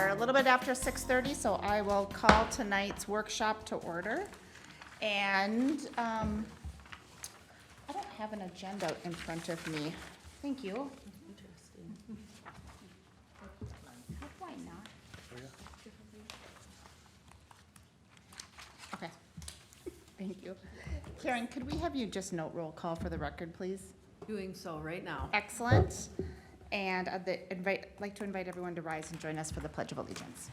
are a little bit after 6:30, so I will call tonight's workshop to order. And I don't have an agenda in front of me. Thank you. Interesting. How do I not? Okay. Thank you. Karen, could we have you just note roll call for the record, please? Doing so right now. Excellent. And I'd like to invite everyone to rise and join us for the Pledge of Allegiance.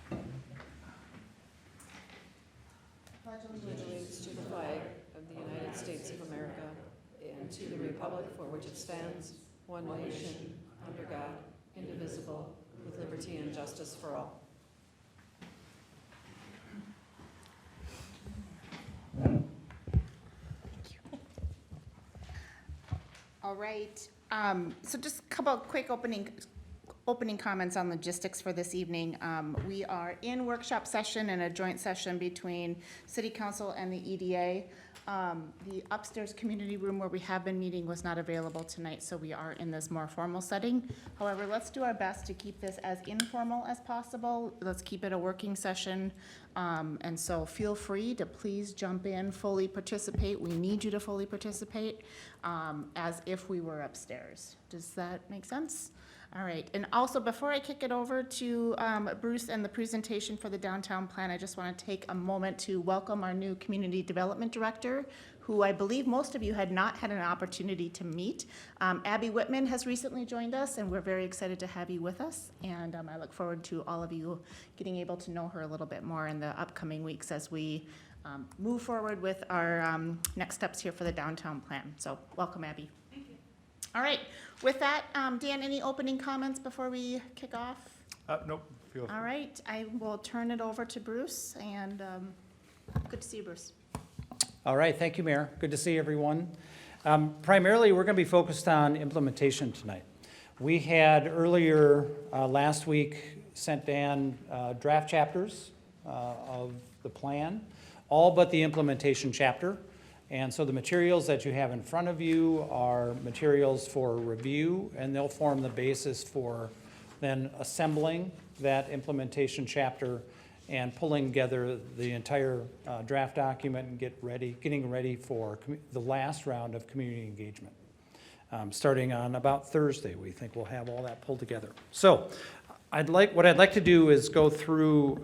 Pledge allegiance to the flag of the United States of America and to the republic for which it stands, one nation, under God, indivisible, with liberty and justice for all. All right, so just a couple quick opening comments on logistics for this evening. We are in workshop session and a joint session between City Council and the EDA. The upstairs community room where we have been meeting was not available tonight, so we are in this more formal setting. However, let's do our best to keep this as informal as possible. Let's keep it a working session. And so feel free to please jump in, fully participate. We need you to fully participate as if we were upstairs. Does that make sense? All right, and also before I kick it over to Bruce and the presentation for the downtown plan, I just want to take a moment to welcome our new community development director, who I believe most of you had not had an opportunity to meet. Abby Whitman has recently joined us, and we're very excited to have you with us. And I look forward to all of you getting able to know her a little bit more in the upcoming weeks as we move forward with our next steps here for the downtown plan. So welcome, Abby. All right, with that, Dan, any opening comments before we kick off? Nope. Feel free. All right, I will turn it over to Bruce, and good to see you, Bruce. All right, thank you, Mayor. Good to see everyone. Primarily, we're going to be focused on implementation tonight. We had earlier last week sent Dan draft chapters of the plan, all but the implementation chapter. And so the materials that you have in front of you are materials for review, and they'll form the basis for then assembling that implementation chapter and pulling together the entire draft document and getting ready for the last round of community engagement. Starting on about Thursday, we think we'll have all that pulled together. So what I'd like to do is go through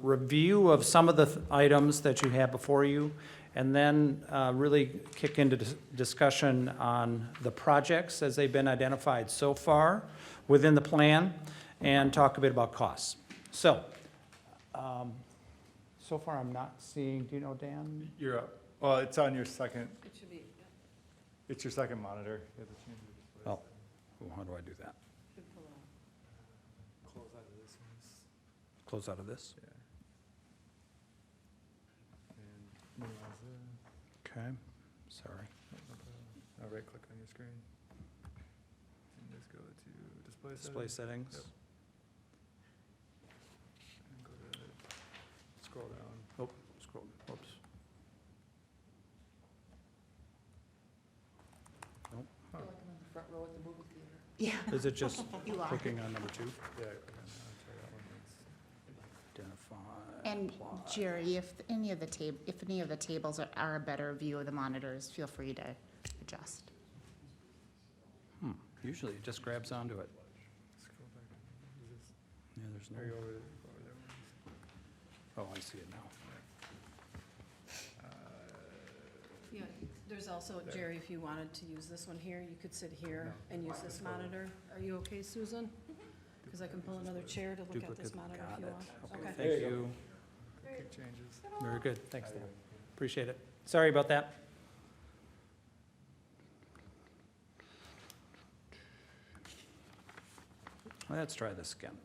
review of some of the items that you have before you, and then really kick into discussion on the projects as they've been identified so far within the plan, and talk a bit about costs. So, so far I'm not seeing, do you know, Dan? You're up. Well, it's on your second, It should be, it's your second monitor. You have to change the display. Oh, well, how do I do that? should pull out. Close out of this one. Close out of this? Yeah. And minimize it. Okay, sorry. Now right click on your screen. And just go to display Display settings. settings. Yep. And go to, scroll down. Oh, scroll, whoops. Nope. Huh. Yeah. Is it just You are. clicking on number 2? Yeah, click on that. Try that one. Identify. And apply. Jerry, if any of the tables are a better view of the monitors, feel free to adjust. Usually it just grabs onto it. Scroll back. Is this- Yeah, there's Are you no, over there? oh, I see it now. Yeah, there's also, There. Jerry, if you wanted to use this one here, you could sit here and use this monitor. Are you okay, Susan? Because I can pull another chair to look at this Duplicate, monitor if got you it. want. Okay, Okay. thank you. Quick changes. Very good, thanks, Dan. Appreciate it. Sorry about that. Let's try this again.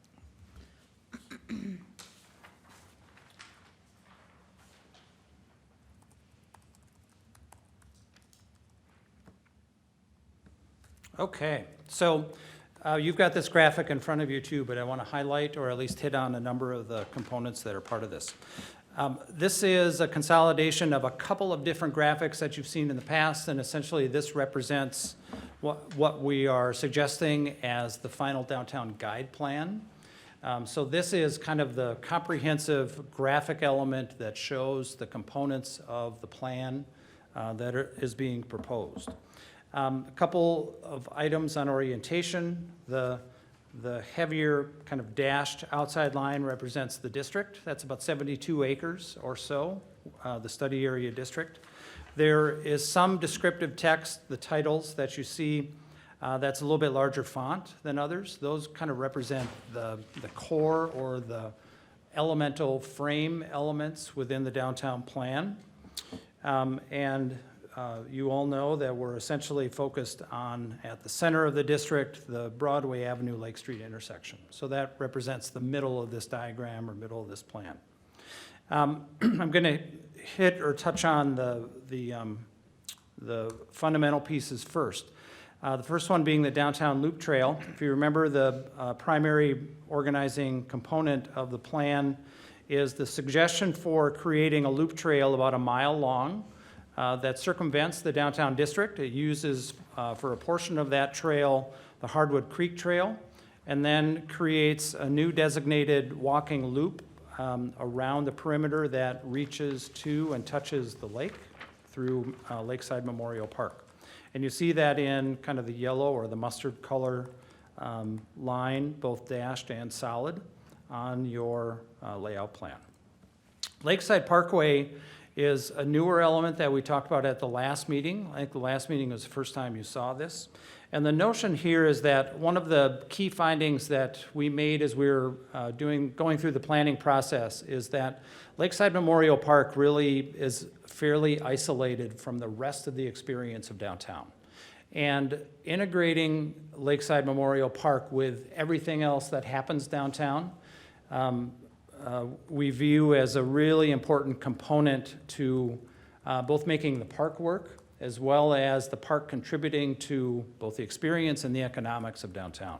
Okay, so you've got this graphic in front of you too, but I want to highlight or at least hit on a number of the components that are part of this. This is a consolidation of a couple of different graphics that you've seen in the past, and essentially this represents what we are suggesting as the final downtown guide plan. So this is kind of the comprehensive graphic element that shows the components of the plan that is being proposed. A couple of items on orientation. The heavier kind of dashed outside line represents the district. That's about 72 acres or so, the study area district. There is some descriptive text, the titles that you see, that's a little bit larger font than others. Those kind of represent the core or the elemental frame elements within the downtown plan. You all know that we're essentially focused on, at the center of the district, the Broadway Avenue Lake Street intersection. So that represents the middle of this diagram or middle of this plan. I'm going to hit or touch on the fundamental pieces first. The first one being the downtown loop trail. If you remember, the primary organizing component of the plan is the suggestion for creating a loop trail about a mile long that circumvents the downtown district. It uses, for a portion of that trail, the Hardwood Creek Trail, and then creates a new designated walking loop around the perimeter that reaches to and touches the lake through Lakeside Memorial Park. And you see that in kind of the yellow or the mustard color line, both dashed and solid, on your layout plan. Lakeside Parkway is a newer element that we talked about at the last meeting. I think the last meeting was the first time you saw this. And the notion here is that one of the key findings that we made as we were going through the planning process is that Lakeside Memorial Park really is fairly isolated from the rest of the experience of downtown. And integrating Lakeside Memorial Park with everything else that happens downtown, we view as a really important component to both making the park work as well as the park contributing to both the experience and the economics of downtown.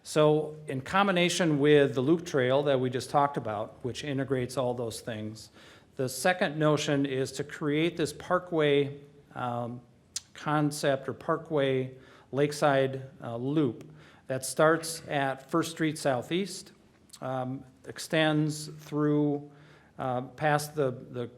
So in combination with the loop trail that we just talked about, which integrates all those things, the second notion is to create this parkway concept or parkway lakeside loop that starts at First Street Southeast, extends through past the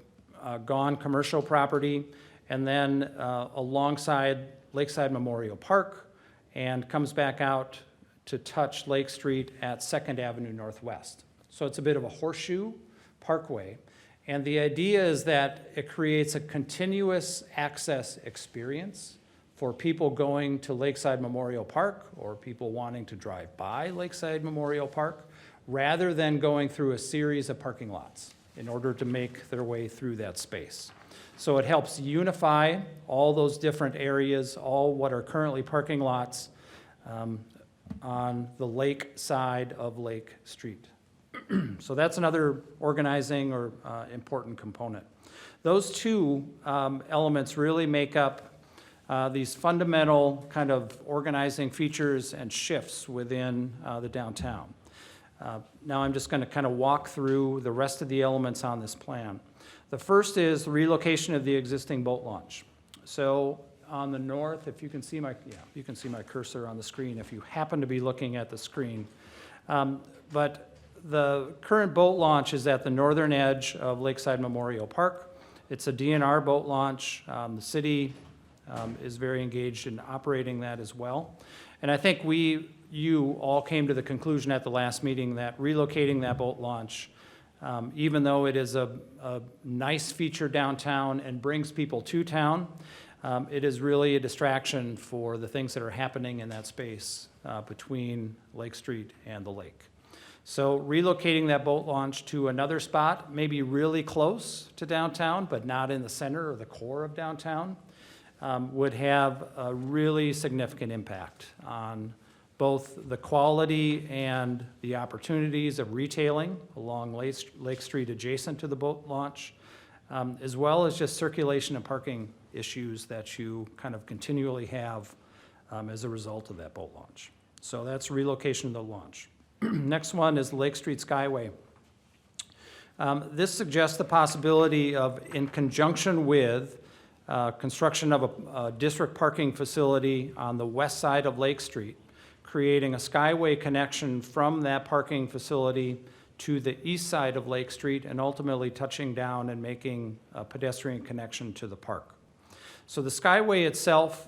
gone commercial property, and then alongside Lakeside Memorial Park, and comes back out to touch Lake Street at 2nd Avenue Northwest. So it's a bit of a horseshoe parkway. And the idea is that it creates a continuous access experience for people going to Lakeside Memorial Park or people wanting to drive by Lakeside Memorial Park, rather than going through a series of parking lots in order to make their way through that space. So it helps unify all those different areas, all what are currently parking lots on the lake side of Lake Street. So that's another organizing or important component. Those two elements really make up these fundamental kind of organizing features and shifts within the downtown. Now I'm just going to kind of walk through the rest of the elements on this plan. The first is the relocation of the existing boat launch. So on the north, if you can see you can see my cursor on the screen if you happen to be looking at the screen. But the current boat launch is at the northern edge of Lakeside Memorial Park. It's a DNR boat launch. The city is very engaged in operating that as well. And I think you all came to the conclusion at the last meeting that relocating that boat launch, even though it is a nice feature downtown and brings people to town, it is really a distraction for the things that are happening in that space between Lake Street and the lake. So relocating that boat launch to another spot, maybe really close to downtown, but not in the center or the core of downtown, would have a really significant impact on both the quality and the opportunities of retailing along Lake Street adjacent to the boat launch, as well as just circulation and parking issues that you kind of continually have as a result of that boat launch. So that's relocation of the launch. Next one is Lake Street Skyway. This suggests the possibility of, in conjunction with construction of a district parking facility on the west side of Lake Street, creating a Skyway connection from that parking facility to the east side of Lake Street and ultimately touching down and making a pedestrian connection to the park. So the Skyway itself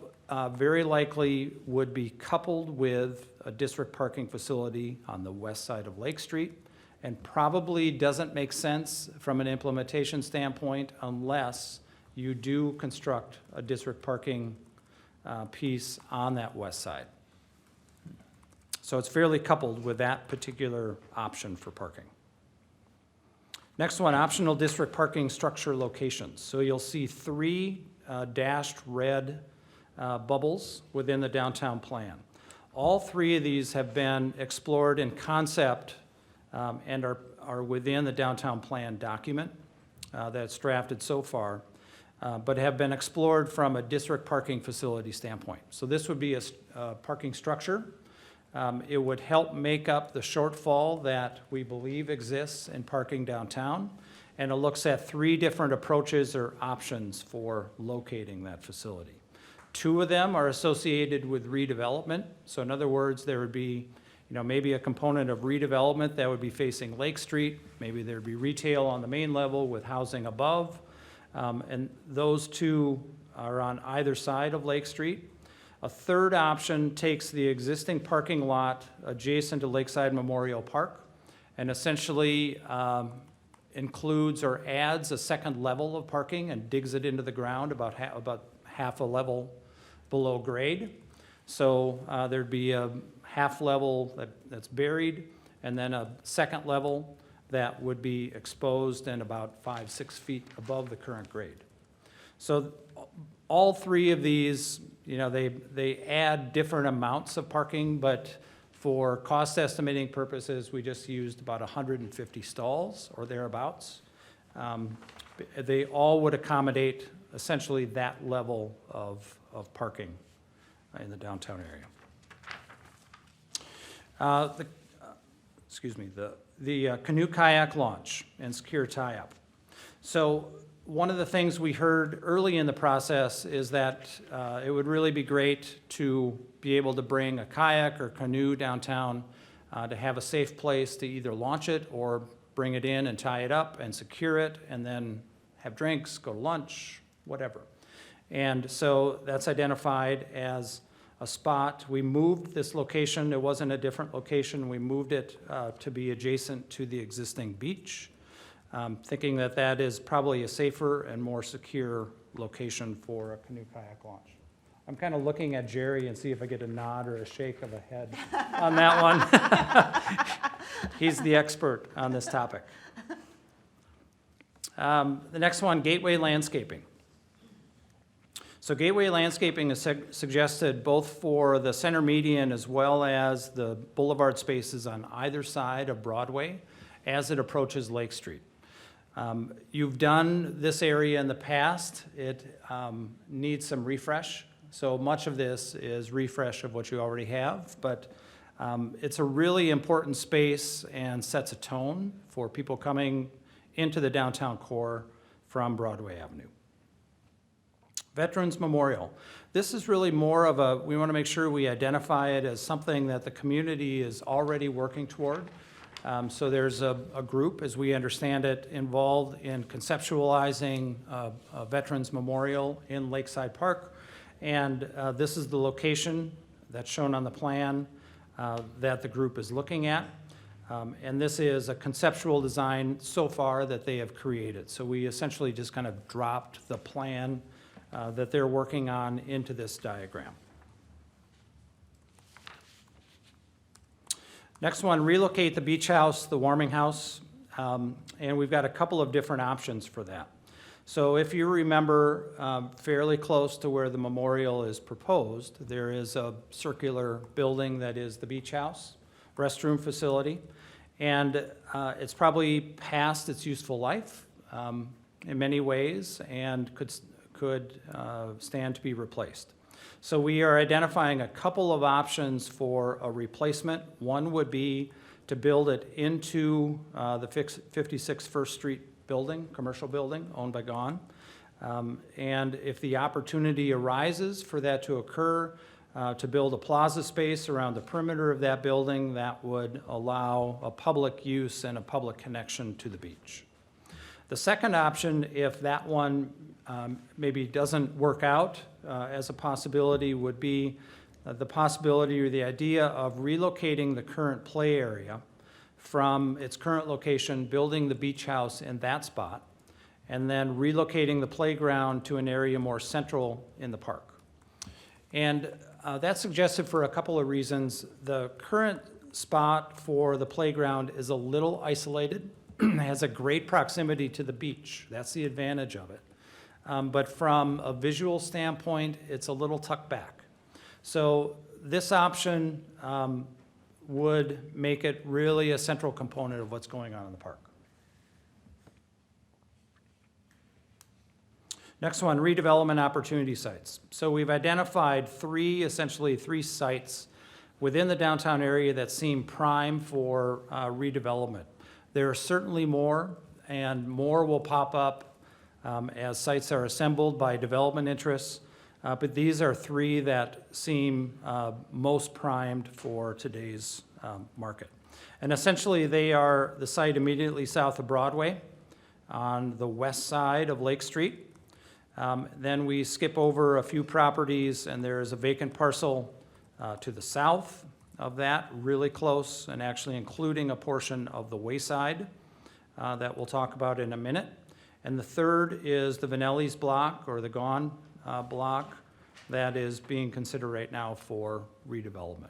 very likely would be coupled with a district parking facility on the west side of Lake Street, and probably doesn't make sense from an implementation standpoint unless you do construct a district parking piece on that west side. So it's fairly coupled with that particular option for parking. Next one, optional district parking structure locations. So you'll see 3 dashed red bubbles within the downtown plan. All 3 of these have been explored in concept and are within the downtown plan document that's drafted so far, but have been explored from a district parking facility standpoint. So this would be a parking structure. It would help make up the shortfall that we believe exists in parking downtown, and it looks at 3 different approaches or options for locating that facility. 2 of them are associated with redevelopment. So in other words, there would be, maybe a component of redevelopment that would be facing Lake Street. Maybe there'd be retail on the main level with housing above. And those 2 are on either side of Lake Street. A third option takes the existing parking lot adjacent to Lakeside Memorial Park and essentially includes or adds a second level of parking and digs it into the ground about half a level below grade. So there'd be a half level that's buried, and then a second level that would be exposed and about 5-6 feet above the current grade. So all 3 of these, they add different amounts of parking, but for cost estimating purposes, we just used about 150 stalls or thereabouts. They all would accommodate essentially that level of parking in the downtown area. The Canoe Kayak launch and secure tie-up. So one of the things we heard early in the process is that it would really be great to be able to bring a kayak or canoe downtown to have a safe place to either launch it or bring it in and tie it up and secure it and then have drinks, go to lunch, whatever. And so that's identified as a spot. We moved this location. It wasn't a different location. We moved it to be adjacent to the existing beach, thinking that that is probably a safer and more secure location for a canoe kayak launch. I'm kind of looking at Jerry and see if I get a nod or a shake of a head on that one. He's the expert on this topic. The next one, gateway landscaping. So gateway landscaping is suggested both for the center median as well as the boulevard spaces on either side of Broadway as it approaches Lake Street. You've done this area in the past. It needs some refresh. So much of this is refresh of what you already have, but it's a really important space and sets a tone for people coming into the downtown core from Broadway Avenue. Veterans Memorial. This is really more of we want to make sure we identify it as something that the community is already working toward. So there's a group, as we understand it, involved in conceptualizing a Veterans Memorial in Lakeside Park. And this is the location that's shown on the plan that the group is looking at. And this is a conceptual design so far that they have created. So we essentially just kind of dropped the plan that they're working on into this diagram. Next one, relocate the beach house, the warming house, and we've got a couple of different options for that. So if you remember, fairly close to where the memorial is proposed, there is a circular building that is the beach house, restroom facility, and it's probably past its useful life in many ways and could stand to be replaced. So we are identifying a couple of options for a replacement. One would be to build it into the 56 First Street building, commercial building owned by GON. And if the opportunity arises for that to occur, to build a plaza space around the perimeter of that building that would allow a public use and a public connection to the beach. The second option, if that one maybe doesn't work out as a possibility, would be the possibility or the idea of relocating the current play area from its current location, building the beach house in that spot, and then relocating the playground to an area more central in the park. And that's suggested for a couple of reasons. The current spot for the playground is a little isolated, has a great proximity to the beach. That's the advantage of it. But from a visual standpoint, it's a little tucked back. So this option would make it really a central component of what's going on in the park. Next one, redevelopment opportunity sites. So we've identified essentially three sites within the downtown area that seem prime for redevelopment. There are certainly more, and more will pop up as sites are assembled by development interests. But these are three that seem most primed for today's market. And essentially, they are the site immediately south of Broadway on the west side of Lake Street. Then we skip over a few properties, and there's a vacant parcel to the south of that, really close, and actually including a portion of the Wayside that we'll talk about in a minute. And the third is the Vanelli's block, or the Gone block, that is being considered right now for redevelopment.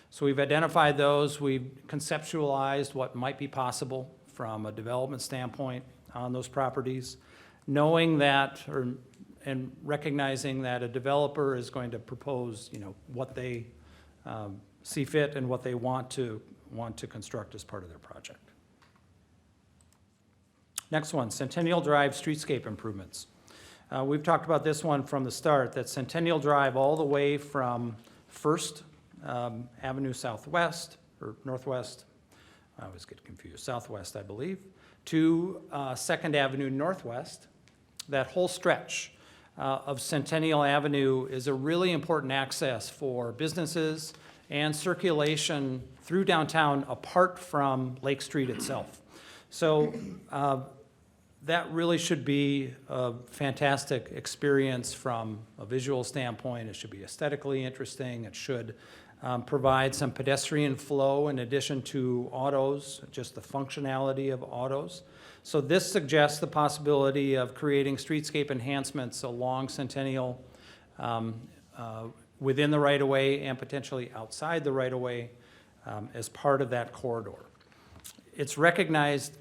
So we've identified those. We've conceptualized what might be possible from a development standpoint on those properties, knowing that, and recognizing that a developer is going to propose, what they see fit and what they want to construct as part of their project. Next one, Centennial Drive streetscape improvements. We've talked about this one from the start, that Centennial Drive all the way from First Avenue Southwest, or Northwest, I always get confused, Southwest, I believe, to Second Avenue Northwest. That whole stretch of Centennial Avenue is a really important access for businesses and circulation through downtown apart from Lake Street itself. So that really should be a fantastic experience from a visual standpoint. It should be aesthetically interesting. It should provide some pedestrian flow in addition to autos, just the functionality of autos. So this suggests the possibility of creating streetscape enhancements along Centennial within the right-of-way and potentially outside the right-of-way as part of that corridor. It's recognized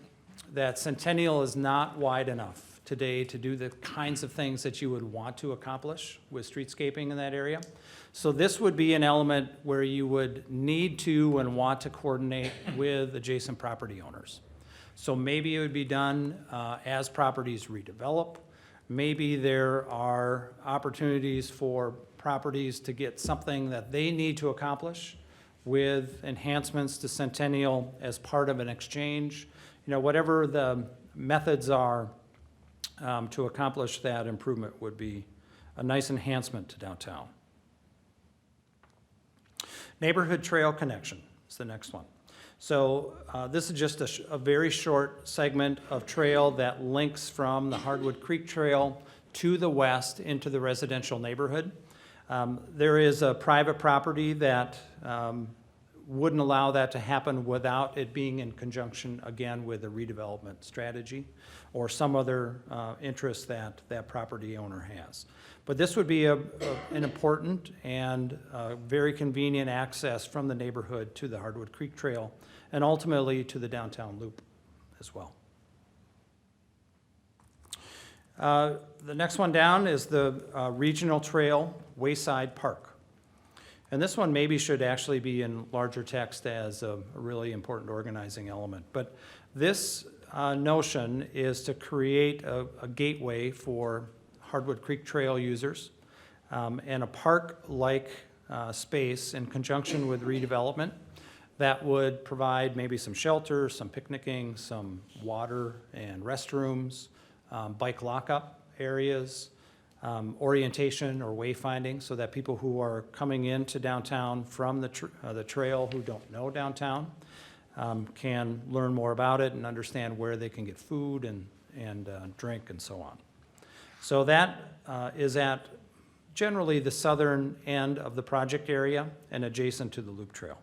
that Centennial is not wide enough today to do the kinds of things that you would want to accomplish with streetscaping in that area. So this would be an element where you would need to and want to coordinate with adjacent property owners. So maybe it would be done as properties redevelop. Maybe there are opportunities for properties to get something that they need to accomplish with enhancements to Centennial as part of an exchange. Whatever the methods are to accomplish that improvement would be a nice enhancement to downtown. Neighborhood trail connection is the next one. So this is just a very short segment of trail that links from the Hardwood Creek Trail to the west into the residential neighborhood. There is a private property that wouldn't allow that to happen without it being in conjunction, again, with a redevelopment strategy or some other interest that that property owner has. But this would be an important and very convenient access from the neighborhood to the Hardwood Creek Trail and ultimately to the downtown loop as well. The next one down is the regional trail, Wayside Park. And this one maybe should actually be in larger text as a really important organizing element. But this notion is to create a gateway for Hardwood Creek Trail users and a park-like space in conjunction with redevelopment that would provide maybe some shelter, some picnicking, some water and restrooms, bike lockup areas, orientation or wayfinding, so that people who are coming into downtown from the trail who don't know downtown can learn more about it and understand where they can get food and drink and so on. So that is at generally the southern end of the project area and adjacent to the loop trail.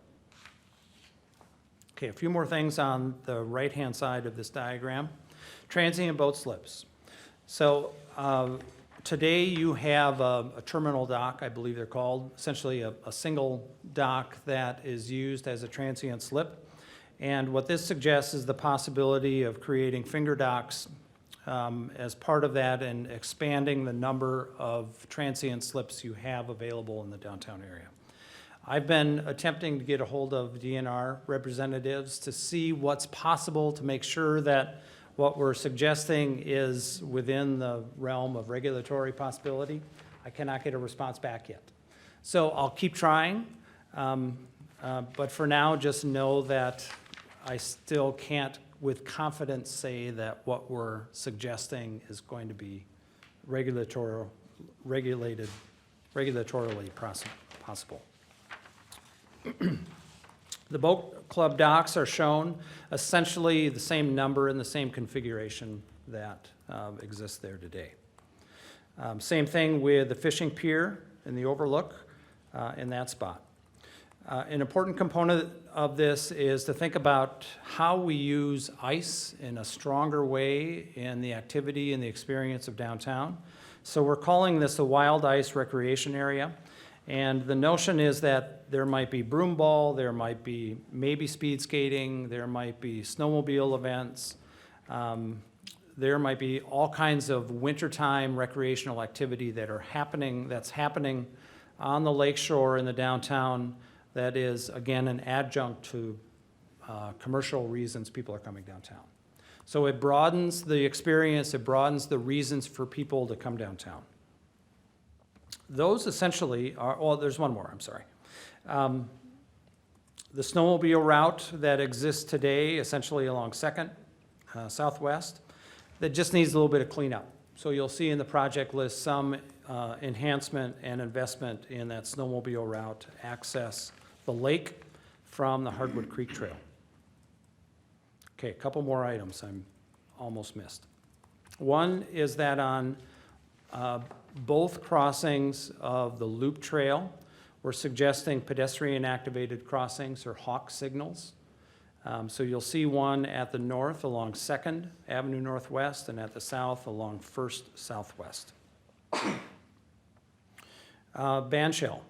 Okay, a few more things on the right-hand side of this diagram. Transient boat slips. So today you have a terminal dock, I believe they're called, essentially a single dock that is used as a transient slip. And what this suggests is the possibility of creating finger docks as part of that and expanding the number of transient slips you have available in the downtown area. I've been attempting to get a hold of DNR representatives to see what's possible to make sure that what we're suggesting is within the realm of regulatory possibility. I cannot get a response back yet. So I'll keep trying, but for now, just know that I still can't with confidence say that what we're suggesting is going to be regulatorily possible. The boat club docks are shown essentially the same number and the same configuration that exists there today. Same thing with the fishing pier and the overlook in that spot. An important component of this is to think about how we use ice in a stronger way in the activity and the experience of downtown. So we're calling this a wild ice recreation area. And the notion is that there might be broom ball, there might be maybe speed skating, there might be snowmobile events, there might be all kinds of wintertime recreational activity that's happening on the lakeshore in the downtown that is, again, an adjunct to commercial reasons people are coming downtown. So it broadens the experience, it broadens the reasons for people to come downtown. Those essentially are, oh, there's one more, I'm sorry. The snowmobile route that exists today, essentially along 2nd Southwest, that just needs a little bit of cleanup. So you'll see in the project list some enhancement and investment in that snowmobile route to access the lake from the Hardwood Creek Trail. Okay, a couple more items I'm almost missed. One is that on both crossings of the loop trail, we're suggesting pedestrian activated crossings or hawk signals. So you'll see one at the north along 2nd Avenue Northwest and at the south along 1st Southwest. Bandshell.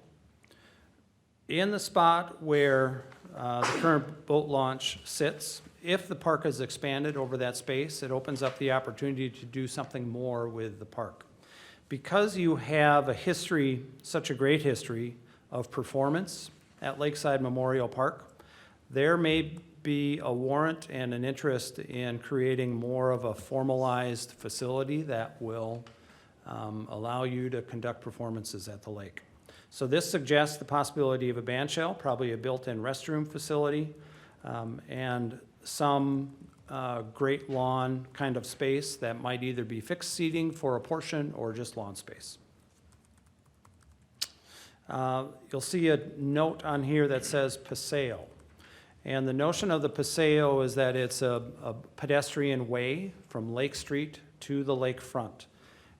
In the spot where the current boat launch sits, if the park is expanded over that space, it opens up the opportunity to do something more with the park. Because you have a history, such a great history of performance at Lakeside Memorial Park, there may be a warrant and an interest in creating more of a formalized facility that will allow you to conduct performances at the lake. So this suggests the possibility of a bandshell, probably a built-in restroom facility, and some great lawn kind of space that might either be fixed seating for a portion or just lawn space. You'll see a note on here that says Paseo. And the notion of the Paseo is that it's a pedestrian way from Lake Street to the lakefront.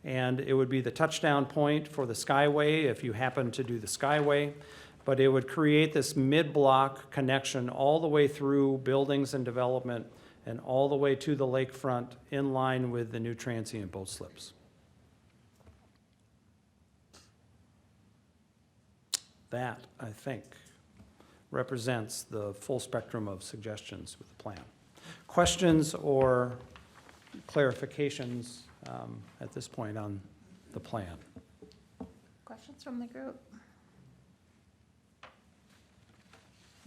And it would be the touchdown point for the Skyway if you happen to do the Skyway. But it would create this mid-block connection all the way through buildings and development and all the way to the lakefront in line with the new transient boat slips. That, I think, represents the full spectrum of suggestions with the plan. Questions or clarifications at this point on the plan? Questions from the group?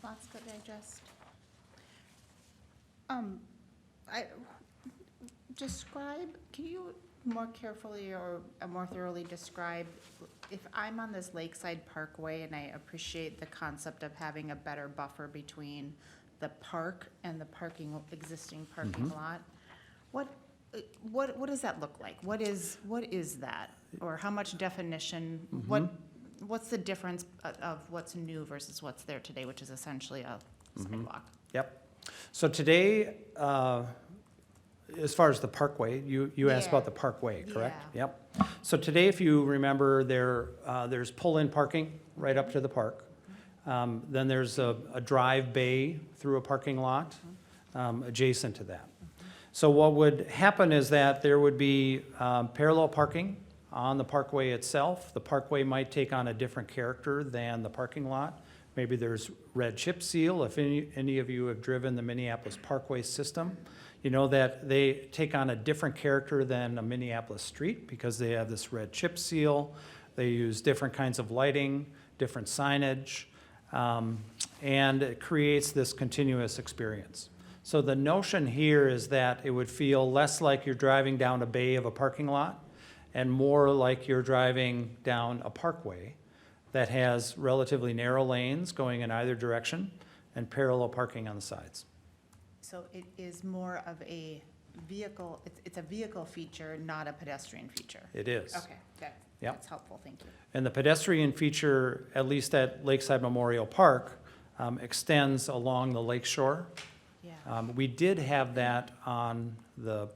Lots to digest. Can you more carefully or more thoroughly describe, if I'm on this Lakeside Parkway and I appreciate the concept of having a better buffer between the park and the existing parking lot, What does that look like? What is that? Or how much definition, what's the difference of what's new versus what's there today, which is essentially a sidewalk? Yep. So today, as far as the Parkway, you asked about the Parkway, correct? Yeah. Yep. So today, if you remember, there's pull-in parking right up to the park. Then there's a drive bay through a parking lot adjacent to that. So what would happen is that there would be parallel parking on the Parkway itself. The Parkway might take on a different character than the parking lot. Maybe there's red chip seal. If any of you have driven the Minneapolis Parkway system, you know that they take on a different character than a Minneapolis street because they have this red chip seal. They use different kinds of lighting, different signage, and it creates this continuous experience. So the notion here is that it would feel less like you're driving down a bay of a parking lot and more like you're driving down a parkway that has relatively narrow lanes going in either direction and parallel parking on the sides. So it is more of a vehicle, it's a vehicle feature, not a pedestrian feature? It is. Okay, that's helpful, thank you. And the pedestrian feature, at least at Lakeside Memorial Park, extends along the lake shore. Yeah. We did have that on the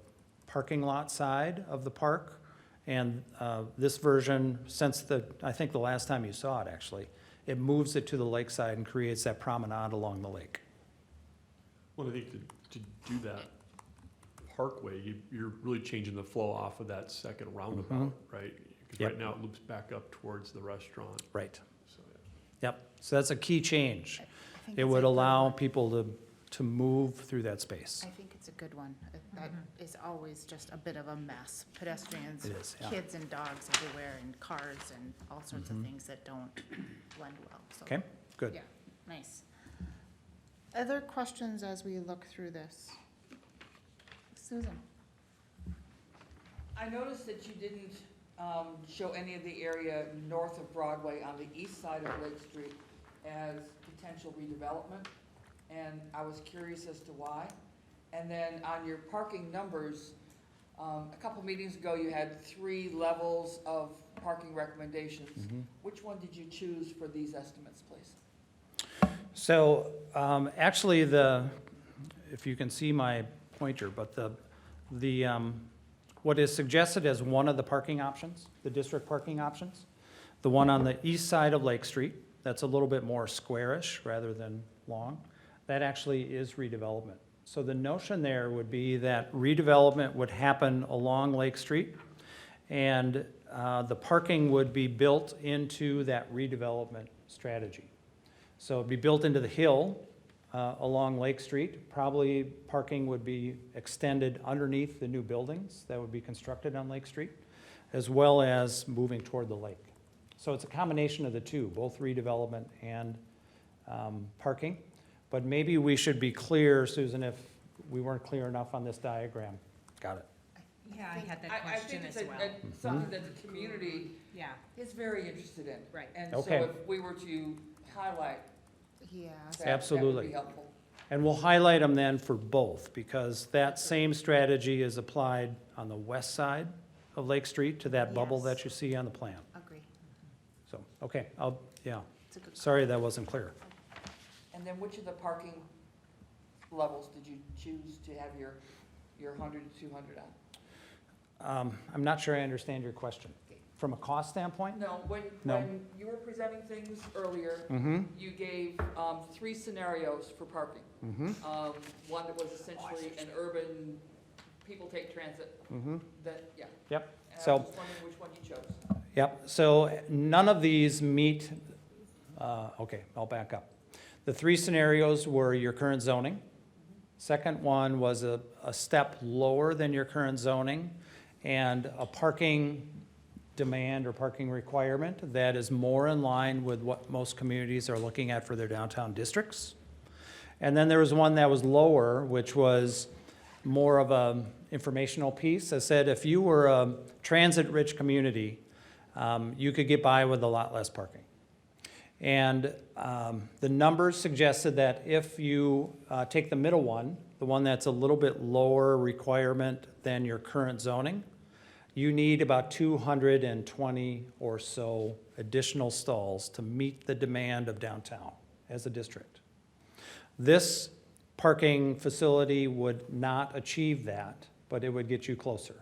parking lot side of the park. And this version, I think the last time you saw it actually, it moves it to the lakeside and creates that promenade along the lake. Well, I think to do that parkway, you're really changing the flow off of that second roundabout, right? Because Yep. right now it loops back up towards the restaurant. Right. So, Yep. So that's a key change. I think It it's would a good allow one. people to move through that space. I think it's a good one. That is always just a bit of a mess. Pedestrians, It is, yeah. kids and dogs everywhere, and cars and all sorts of things that don't blend well, so. Okay, good. Yeah, nice. Other questions as we look through this? Susan? I noticed that you didn't show any of the area north of Broadway on the east side of Lake Street as potential redevelopment, and I was curious as to why. And then on your parking numbers, a couple meetings ago, you had 3 levels of parking recommendations. Which one did you choose for these estimates, please? So, actually, if you can see my pointer, but what is suggested as one of the parking options, the district parking options, the one on the east side of Lake Street, that's a little bit more squarish rather than long, that actually is redevelopment. So the notion there would be that redevelopment would happen along Lake Street, and the parking would be built into that redevelopment strategy. So it'd be built into the hill along Lake Street. Probably parking would be extended underneath the new buildings that would be constructed on Lake Street, as well as moving toward the lake. So it's a combination of the two, both redevelopment and parking. But maybe we should be clear, Susan, if we weren't clear enough on this diagram. Got it. Yeah, I had that I question think as it's well. something that the community Yeah, is very interested in. right. And Okay. so if we were to highlight Yeah. that, that would Absolutely. be helpful. And we'll highlight them then for both, because that same strategy is applied on the west side of Lake Street to that bubble Yes. that you see on the plan. Agree. So, okay, yeah, It's a good sorry that wasn't clear. And then which of the parking levels did you choose to have your 100 to 200 on? I'm not sure I understand your question. From a cost standpoint? No, when you were presenting things earlier, Mm-hmm, you gave 3 scenarios for parking. mm-hmm, One that was essentially an urban, people take transit, mm-hmm. yeah. Yep, And so- I was just wondering which one you chose. Yep, so none of these meet, okay, I'll back up. The 3 scenarios were your current zoning. Second one was a step lower than your current zoning and a parking demand or parking requirement that is more in line with what most communities are looking at for their downtown districts. And then there was one that was lower, which was more of a informational piece. I said if you were a transit-rich community, you could get by with a lot less parking. And the numbers suggested that if you take the middle one, the one that's a little bit lower requirement than your current zoning, you need about 220 or so additional stalls to meet the demand of downtown as a district. This parking facility would not achieve that, but it would get you closer.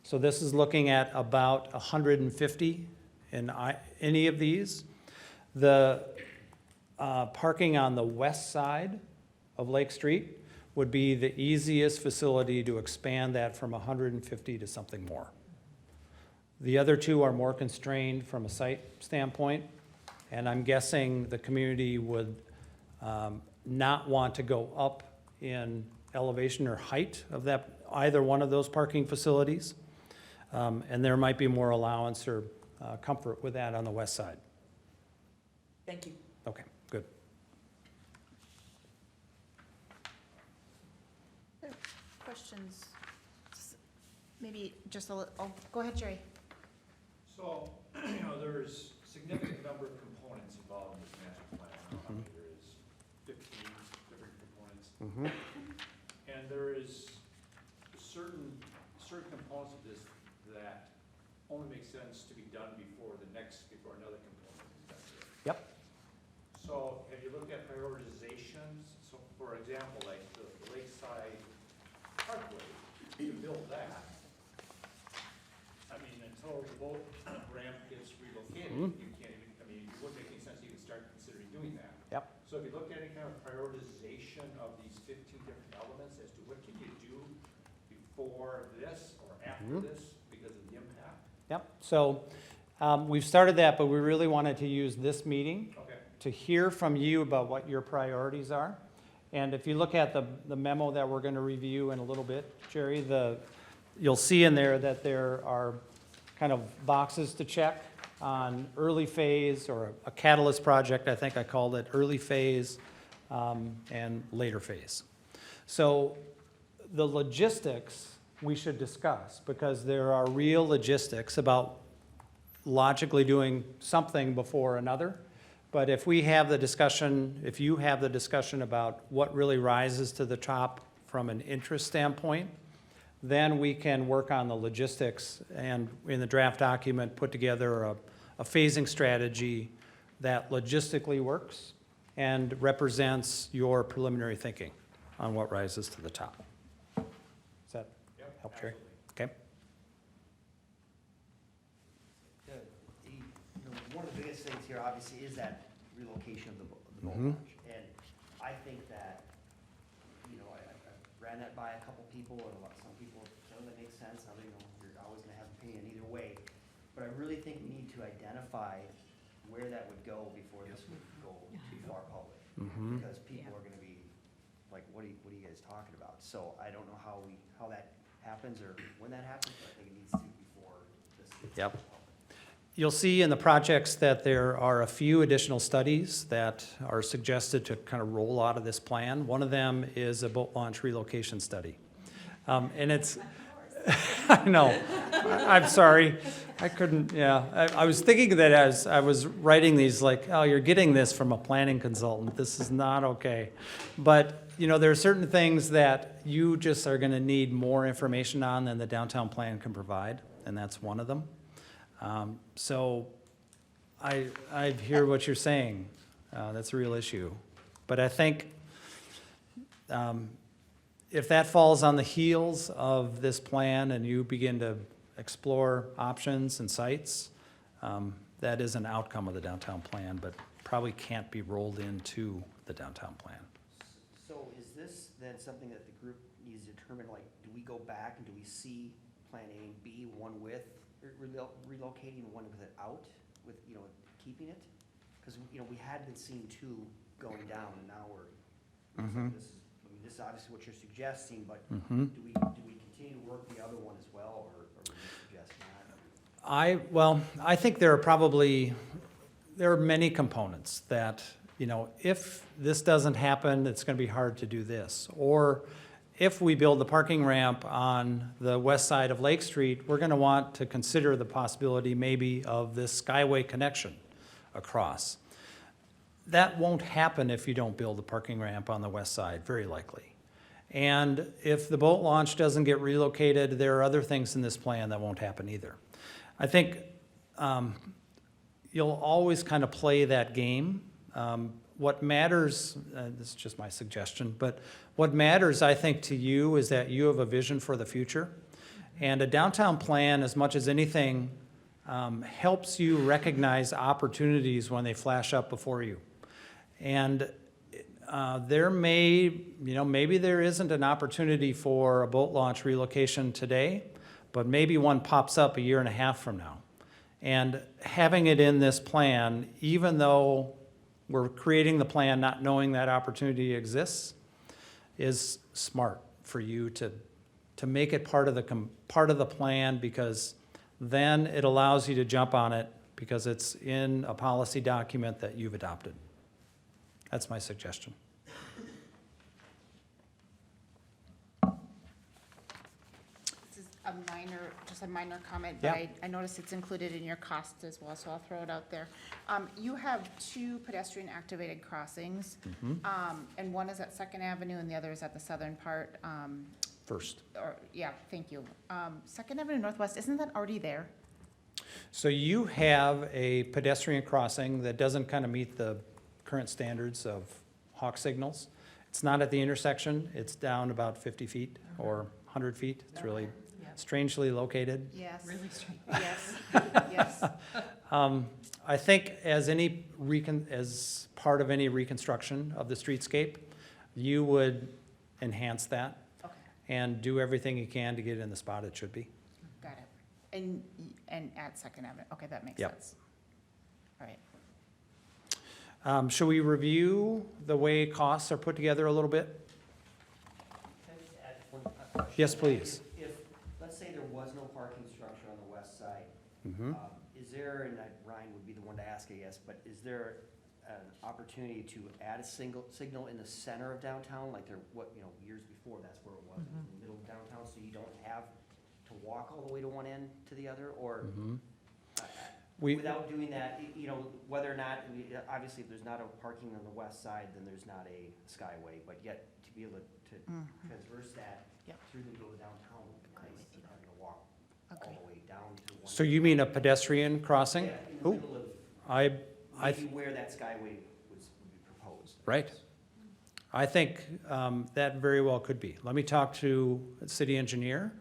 So this is looking at about 150 in any of these. The parking on the west side of Lake Street would be the easiest facility to expand that from 150 to something more. The other two are more constrained from a site standpoint, and I'm guessing the community would not want to go up in elevation or height of that, either one of those parking facilities. And there might be more allowance or comfort with that on the west side. Thank you. Okay, good. Questions? Maybe just a little, oh, go ahead, Jerry. So, there's significant number of components involved in this master plan. I don't know how many there is, 15 different components. And there is certain components of this that only make sense to be done before another component is done. Yep. So, have you looked at prioritizations? So, for example, like the Lakeside Parkway, you build that. I mean, until the boat ramp gets relocated, you can't even, I mean, it wouldn't make any sense to even start considering doing that. Yep. So if you look at any kind of prioritization of these 15 different elements as to what can you do before this or after this because of the impact? Yep. So we've started that, but we really wanted to use this meeting Okay. to hear from you about what your priorities are. And if you look at the memo that we're going to review in a little bit, Jerry, you'll see in there that there are kind of boxes to check on early phase or a catalyst project, I think I called it, early phase and later phase. So the logistics we should discuss because there are real logistics about logically doing something before another. But if we have the discussion, if you have the discussion about what really rises to the top from an interest standpoint, then we can work on the logistics and in the draft document, put together a phasing strategy that logistically works and represents your preliminary thinking on what rises to the top. Does that help, Jerry? Okay. One of the biggest things here obviously is that relocation of the boat Mhm. launch. And I think that, I ran that by a couple people and some people, that makes sense. Others, you're always gonna have an opinion either way. But I really think we need to identify where that would go before this would go too far public. Because people are gonna be like, what are you guys talking about? So I don't know how that happens or when that happens, but I think it needs to before this gets Yep. public. You'll see in the projects that there are a few additional studies that are suggested to kind of roll out of this plan. One of them is a boat launch relocation study. And it's, I know, I'm sorry, I couldn't, I was thinking that as I was writing these, like, oh, you're getting this from a planning consultant, this is not okay. But, there are certain things that you just are gonna need more information on than the downtown plan can provide, and that's one of them. So I hear what you're saying. That's a real issue. But I think if that falls on the heels of this plan and you begin to explore options and sites, that is an outcome of the downtown plan, but probably can't be rolled into the downtown plan. So is this then something that the group needs to determine, like, do we go back and do we see Plan A and B, one with relocating, one with it out, with, keeping it? Because, we had been seeing two going down, and now we're, this is obviously what you're suggesting, but do we continue to work the other one as well, or would you suggest not? I think there are many components that, if this doesn't happen, it's gonna be hard to do this. Or if we build the parking ramp on the west side of Lake Street, we're gonna want to consider the possibility maybe of this Skyway connection across. that won't happen if you don't build a parking ramp on the west side, very likely. And if the boat launch doesn't get relocated, there are other things in this plan that won't happen either. I think you'll always kind of play that game. What matters, this is just my suggestion, but what matters, I think, to you is that you have a vision for the future. And a downtown plan, as much as anything, helps you recognize opportunities when they flash up before you. And there maybe there isn't an opportunity for a boat launch relocation today, but maybe one pops up a year and a half from now. And having it in this plan, even though we're creating the plan not knowing that opportunity exists, is smart for you to make it part of the plan, because then it allows you to jump on it because it's in a policy document that you've adopted. That's my suggestion. This is just a minor comment, but Yeah. I noticed it's included in your cost as well, so I'll throw it out there. You have 2 pedestrian activated crossings, and one is at Second Avenue and the other is at the southern part. First. Thank you. Second Avenue Northwest, isn't that already there? So you have a pedestrian crossing that doesn't kind of meet the current standards of hawk signals. It's not at the intersection, it's down about 50 feet or 100 feet. It's really strangely located. Yes. Really strange. Yes, yes. I think as part of any reconstruction of the streetscape, you would enhance that Okay, and do everything you can to get it in the spot it should be. got it. And at Second Avenue, okay, that makes Yep. sense. All right. Shall we review the way costs are put together a little bit? Can I just add one question? Yes, please. If, let's say there was no parking structure on the west side, Mhm. is there, and Ryan would be the one to ask, I guess, but is there an opportunity to add a signal in the center of downtown, like years before, that's where it was, in the middle of downtown, so you don't have to walk all the way to one end to the other, or Mhm. We, without doing that, whether or not, obviously, if there's not a parking on the west side, then there's not a Skyway, but yet to be able to transverse that Yep. through the middle of downtown, nice, you having to walk all Agree. the way down to one. so you mean a pedestrian crossing? Yeah, in the Ooh, middle of, I maybe where that Skyway would be proposed. Right. I think that very well could be. Let me talk to the city engineer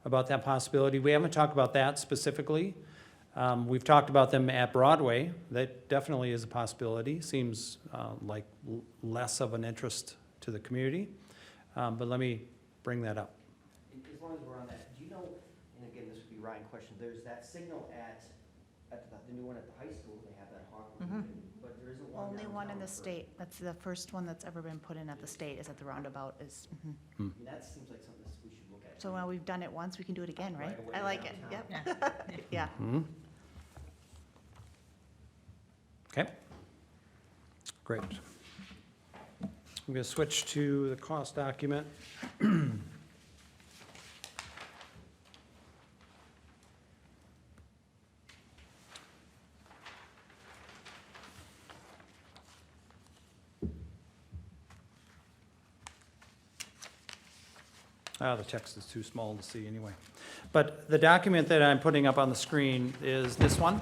about that possibility. We haven't talked about that specifically. We've talked about them at Broadway. That definitely is a possibility. Seems like less of an interest to the community. But let me bring that up. As long as we're on that, do you know, and again, this would be Ryan question, there's that signal at the new one at the high school, they have that hawk, but there isn't one Only one in the downtown for- state. That's the first one that's ever been put in at the state, is at the roundabout is. I mean, that seems like something we should look at. So now we've done it once, we can do it again, right? Right away I like it, downtown. yep. Yeah. Mhm. Okay. Great. I'm going to switch to the cost document. The text is too small to see anyway. But the document that I'm putting up on the screen is this one,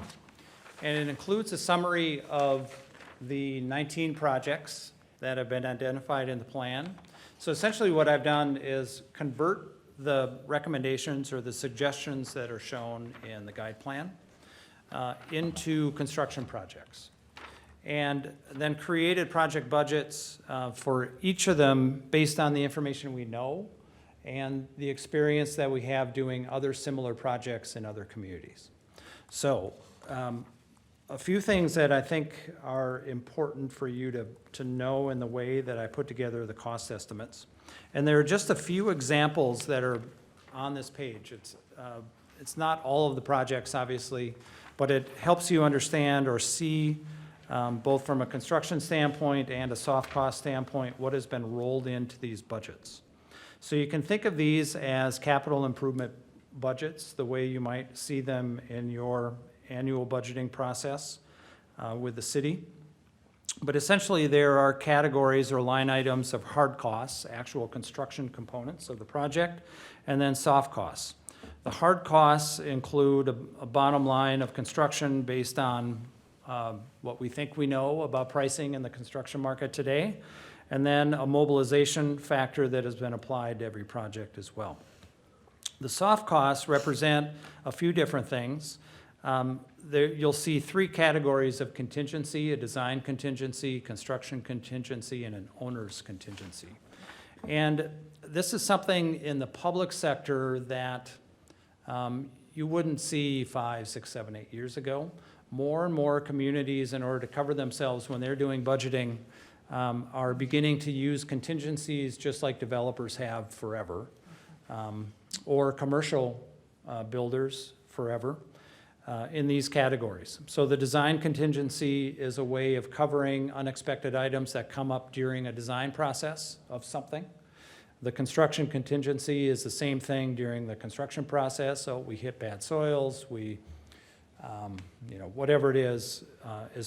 and it includes a summary of the 19 projects that have been identified in the plan. So essentially what I've done is convert the recommendations or the suggestions that are shown in the guide plan into construction projects. And then created project budgets for each of them based on the information we know and the experience that we have doing other similar projects in other communities. So a few things that I think are important for you to know in the way that I put together the cost estimates. And there are just a few examples that are on this page. It's not all of the projects, obviously, but it helps you understand or see both from a construction standpoint and a soft cost standpoint, what has been rolled into these budgets. So you can think of these as capital improvement budgets, the way you might see them in your annual budgeting process with the city. But essentially, there are categories or line items of hard costs, actual construction components of the project, and then soft costs. The hard costs include a bottom line of construction based on what we think we know about pricing in the construction market today, and then a mobilization factor that has been applied to every project as well. The soft costs represent a few different things. You'll see three categories of contingency: a design contingency, construction contingency, and an owner's contingency. And this is something in the public sector that you wouldn't see 5, 6, 7, 8 years ago. More and more communities, in order to cover themselves when they're doing budgeting, are beginning to use contingencies just like developers have forever, or commercial builders forever. In these categories. So the design contingency is a way of covering unexpected items that come up during a design process of something. The construction contingency is the same thing during the construction process. So we hit bad soils, whatever it is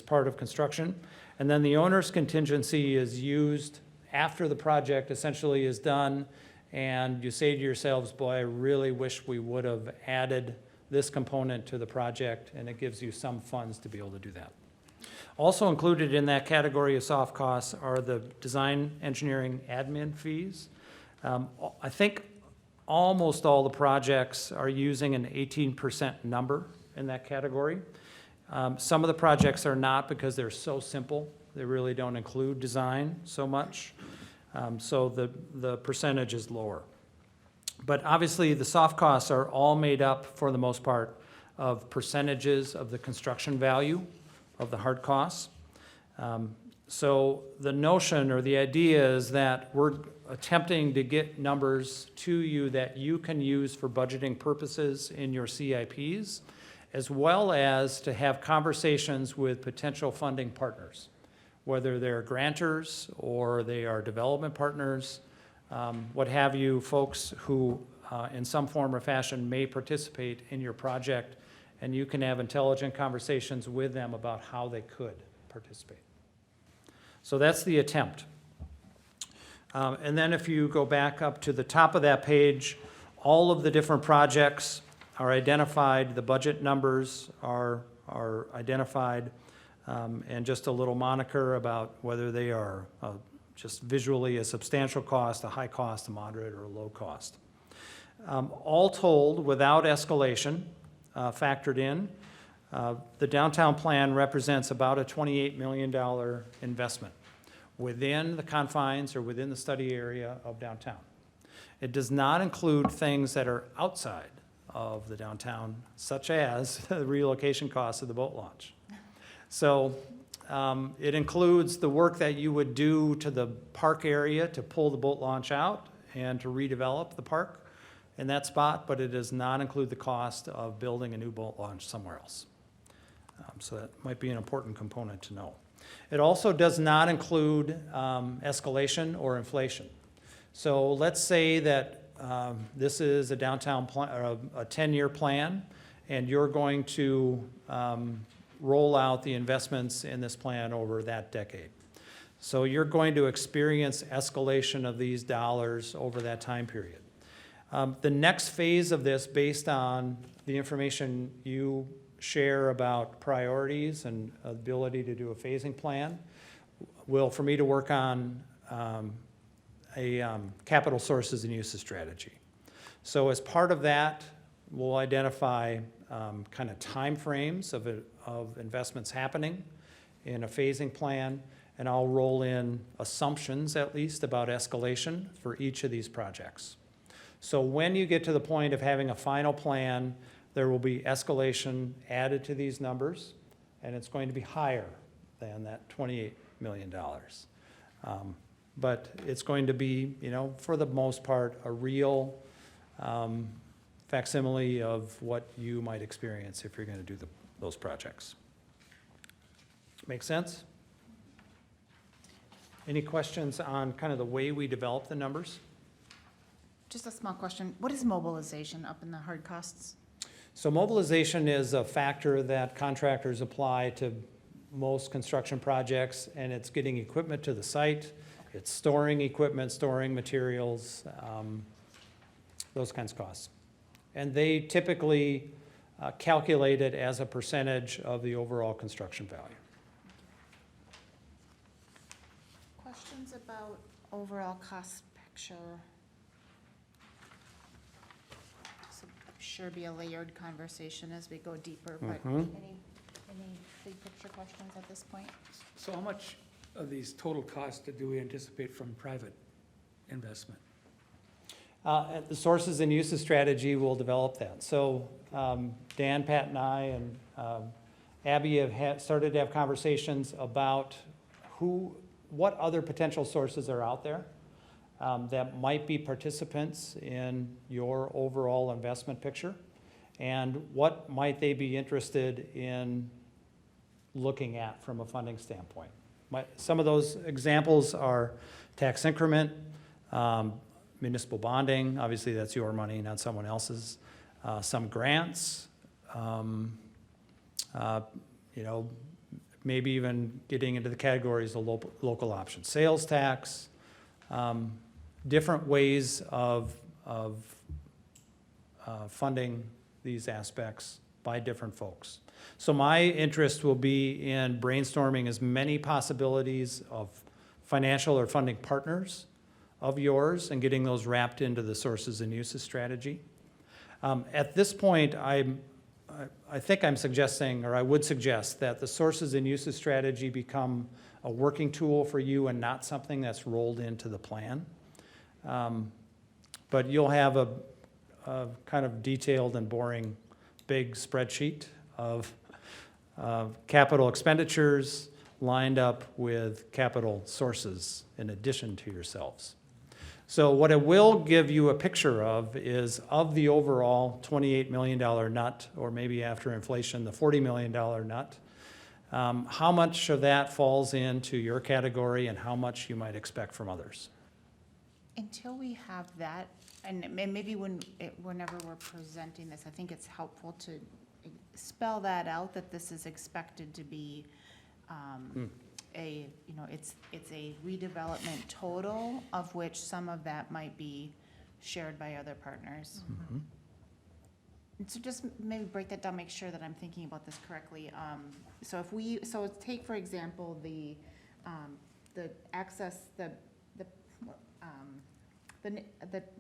part of construction. And then the owner's contingency is used after the project essentially is done, and you say to yourselves, boy, I really wish we would have added this component to the project, and it gives you some funds to be able to do that. Also included in that category of soft costs are the design, engineering, admin fees. I think almost all the projects are using an 18% number in that category. Some of the projects are not because they're so simple. They really don't include design so much. So the percentage is lower. But obviously, the soft costs are all made up, for the most part, of percentages of the construction value of the hard costs. So the notion or the idea is that we're attempting to get numbers to you that you can use for budgeting purposes in your CIPs, as well as to have conversations with potential funding partners, whether they're grantors or they are development partners, what have you, folks who in some form or fashion may participate in your project, and you can have intelligent conversations with them about how they could participate. So that's the attempt. And then if you go back up to the top of that page, all of the different projects are identified, the budget numbers are identified, and just a little moniker about whether they are just visually a substantial cost, a high cost, a moderate, or a low cost. All told, without escalation factored in, the downtown plan represents about a $28 million investment within the confines or within the study area of downtown. It does not include things that are outside of the downtown, such as the relocation costs of the boat launch. So it includes the work that you would do to the park area to pull the boat launch out and to redevelop the park in that spot, but it does not include the cost of building a new boat launch somewhere else. So that might be an important component to know. It also does not include escalation or inflation. So let's say that this is a downtown plan, or a 10-year plan, and you're going to roll out the investments in this plan over that decade. So you're going to experience escalation of these dollars over that time period. The next phase of this, based on the information you share about priorities and ability to do a phasing plan, will for me to work on a capital sources and uses strategy. So as part of that, we'll identify kind of timeframes of investments happening in a phasing plan, and I'll roll in assumptions at least about escalation for each of these projects. So when you get to the point of having a final plan, there will be escalation added to these numbers, and it's going to be higher than that $28 million. But it's going to be, for the most part, a real facsimile of what you might experience if you're going to do those projects. Make sense? Any questions on kind of the way we develop the numbers? Just a small question. What is mobilization up in the hard costs? So mobilization is a factor that contractors apply to most construction projects, and it's getting equipment to the site, it's storing equipment, storing materials, those kinds of costs. And they typically calculate it as a percentage of the overall construction value. Questions about overall cost picture? This will sure be a layered conversation as we go deeper, but Mhm. any big picture questions at this point? So how much of these total costs do we anticipate from private investment? And the sources and uses strategy will develop that. So Dan, Pat, and I, and Abby have started to have conversations about what other potential sources are out there that might be participants in your overall investment picture, and what might they be interested in looking at from a funding standpoint. Some of those examples are tax increment, municipal bonding, obviously that's your money, not someone else's. Some grants, maybe even getting into the categories of local option sales tax, different ways of funding these aspects by different folks. So my interest will be in brainstorming as many possibilities of financial or funding partners of yours and getting those wrapped into the sources and uses strategy. At this point, I think I'm suggesting, or I would suggest, that the sources and uses strategy become a working tool for you and not something that's rolled into the plan. But you'll have a kind of detailed and boring big spreadsheet of capital expenditures lined up with capital sources in addition to yourselves. So what it will give you a picture of is, of the overall $28 million nut, or maybe after inflation, the $40 million nut, how much of that falls into your category and how much you might expect from others. Until we have that, and maybe whenever we're presenting this, I think it's helpful to spell that out, that this is expected to be it's a redevelopment total, of which some of that might be shared by other partners. Mm-hmm. And so just maybe break that down, make sure that I'm thinking about this correctly. So take, for example, the access, the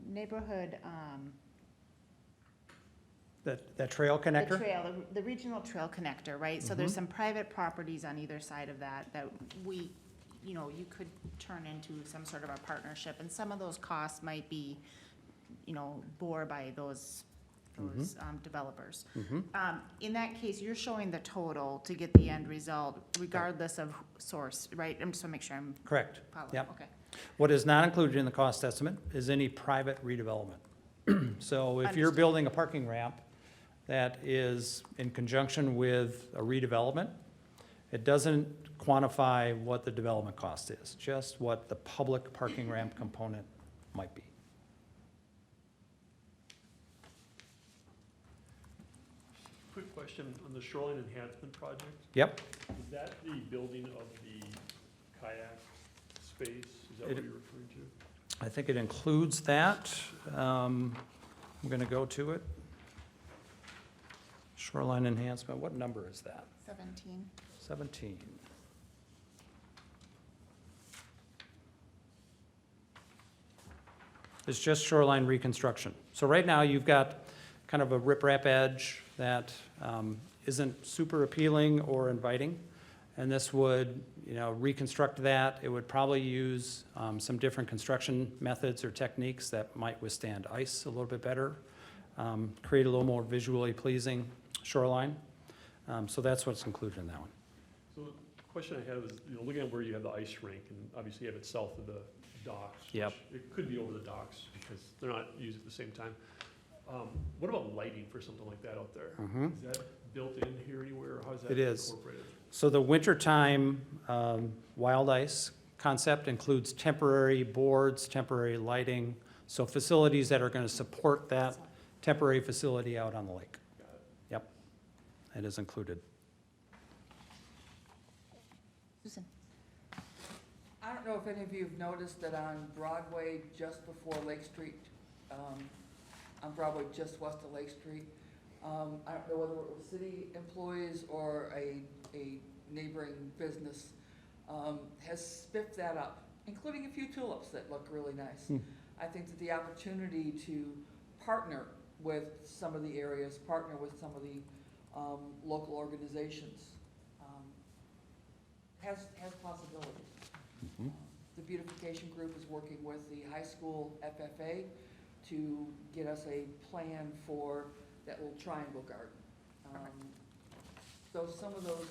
neighborhood, That trail connector? the regional trail connector, right? So there's some private properties on either side of that you could turn into some sort of a partnership, and some of those costs might be, bore by those developers. In that case, you're showing the total to get the end result, regardless of source, right? I'm just gonna make sure I'm Correct. following. Yep. Okay. What is not included in the cost estimate is any private redevelopment. So if you're Understood. building a parking ramp that is in conjunction with a redevelopment, it doesn't quantify what the development cost is, just what the public parking ramp component might be. Quick question on the Shoreline Enhancement project. Yep. Is that the building of the kayak space? Is that what you're referring to? I think it includes that. I'm going to go to it. Shoreline enhancement, what number is that? 17. 17. It's just shoreline reconstruction. So right now, you've got kind of a riprap edge that isn't super appealing or inviting. And this would, reconstruct that. It would probably use some different construction methods or techniques that might withstand ice a little bit better, create a little more visually pleasing shoreline. So that's what's included in that one. So the question I have is, looking at where you have the ice rink, and obviously you have it south of the docks. Yep. Which it could be over the docks because they're not used at the same time. What about lighting for something like that out there? Mhm. Is that built in here anywhere, or how is that It is. incorporated? So the wintertime wild ice concept includes temporary boards, temporary lighting, so facilities that are going to support that temporary facility out on the lake. Got it. Yep, it is included. Susan? I don't know if any of you have noticed that on Broadway, just before Lake Street, on Broadway just west of Lake Street, I don't know whether it was city employees or a neighboring business, has spiffed that up, including a few tulips that look really nice. I think that the opportunity to partner with some of the areas, partner with some of the local organizations, has possibilities. The beautification group is working with the high school FFA to get us a plan for that little triangle garden. So some of those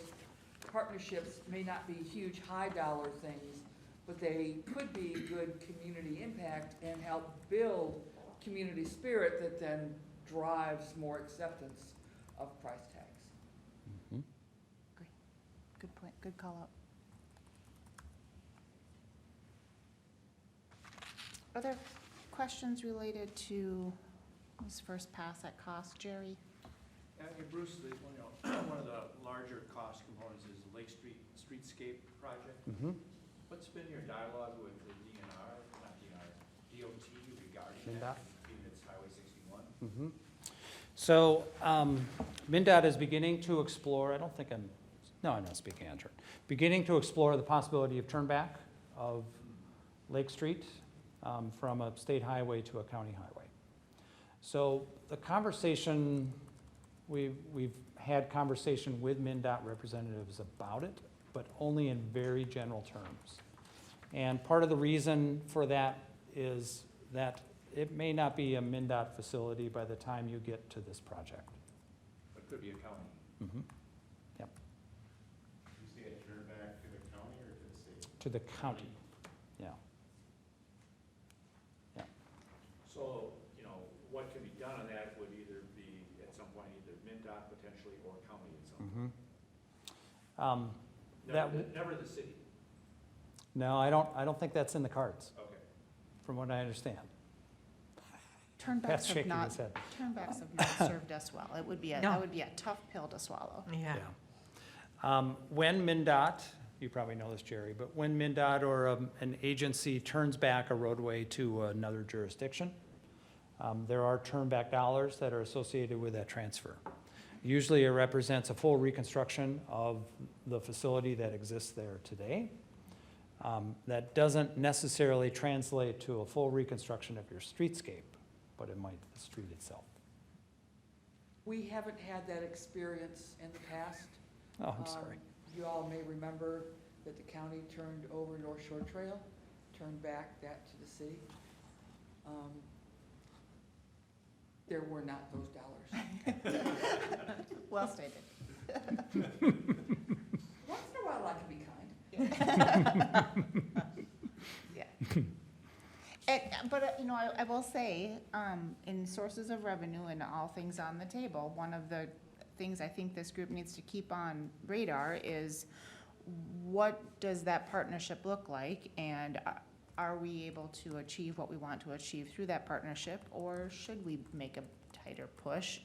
partnerships may not be huge, high dollar things, but they could be good community impact and help build community spirit that then drives more acceptance of price tags. Good point, good call out. Other questions related to this first pass at cost, Jerry? And Bruce, one of the larger cost components is the Lake Street Streetscape project. What's been your dialogue with the DNR, not DNR, DOT regarding that, being it's Highway 61? So MnDOT is beginning to explore, I'm not speaking on turn, beginning to explore the possibility of turnback of Lake Street from a state highway to a county highway. So the conversation, we've had conversation with MnDOT representatives about it, but only in very general terms. And part of the reason for that is that it may not be a MnDOT facility by the time you get to this project. It could be a county. Yep, You say a turn back to the county or to the state? to the county, yeah. So, what can be done on that would either be, at some point, either MnDOT potentially or county at some point. Never the city. No, I don't think that's in the cards, Okay. from what I understand. Pat's Turnbacks have shaking not, his head. turnbacks have not served us well. It would be that would be a tough pill to swallow. Yeah. When MnDOT, you probably know this, Jerry, but when MnDOT or an agency turns back a roadway to another jurisdiction, there are turnback dollars that are associated with that transfer. Usually it represents a full reconstruction of the facility that exists there today. That doesn't necessarily translate to a full reconstruction of your streetscape, but it might the street itself. We haven't had that experience in the past. Oh, I'm sorry. You all may remember that the county turned over North Shore Trail, turned back that to the city. There were not those dollars. Well stated. Once in a while, I can be kind. Yeah. But, I will say, in sources of revenue and all things on the table, one of the things I think this group needs to keep on radar is what does that partnership look like? And are we able to achieve what we want to achieve through that partnership, or should we make a tighter push?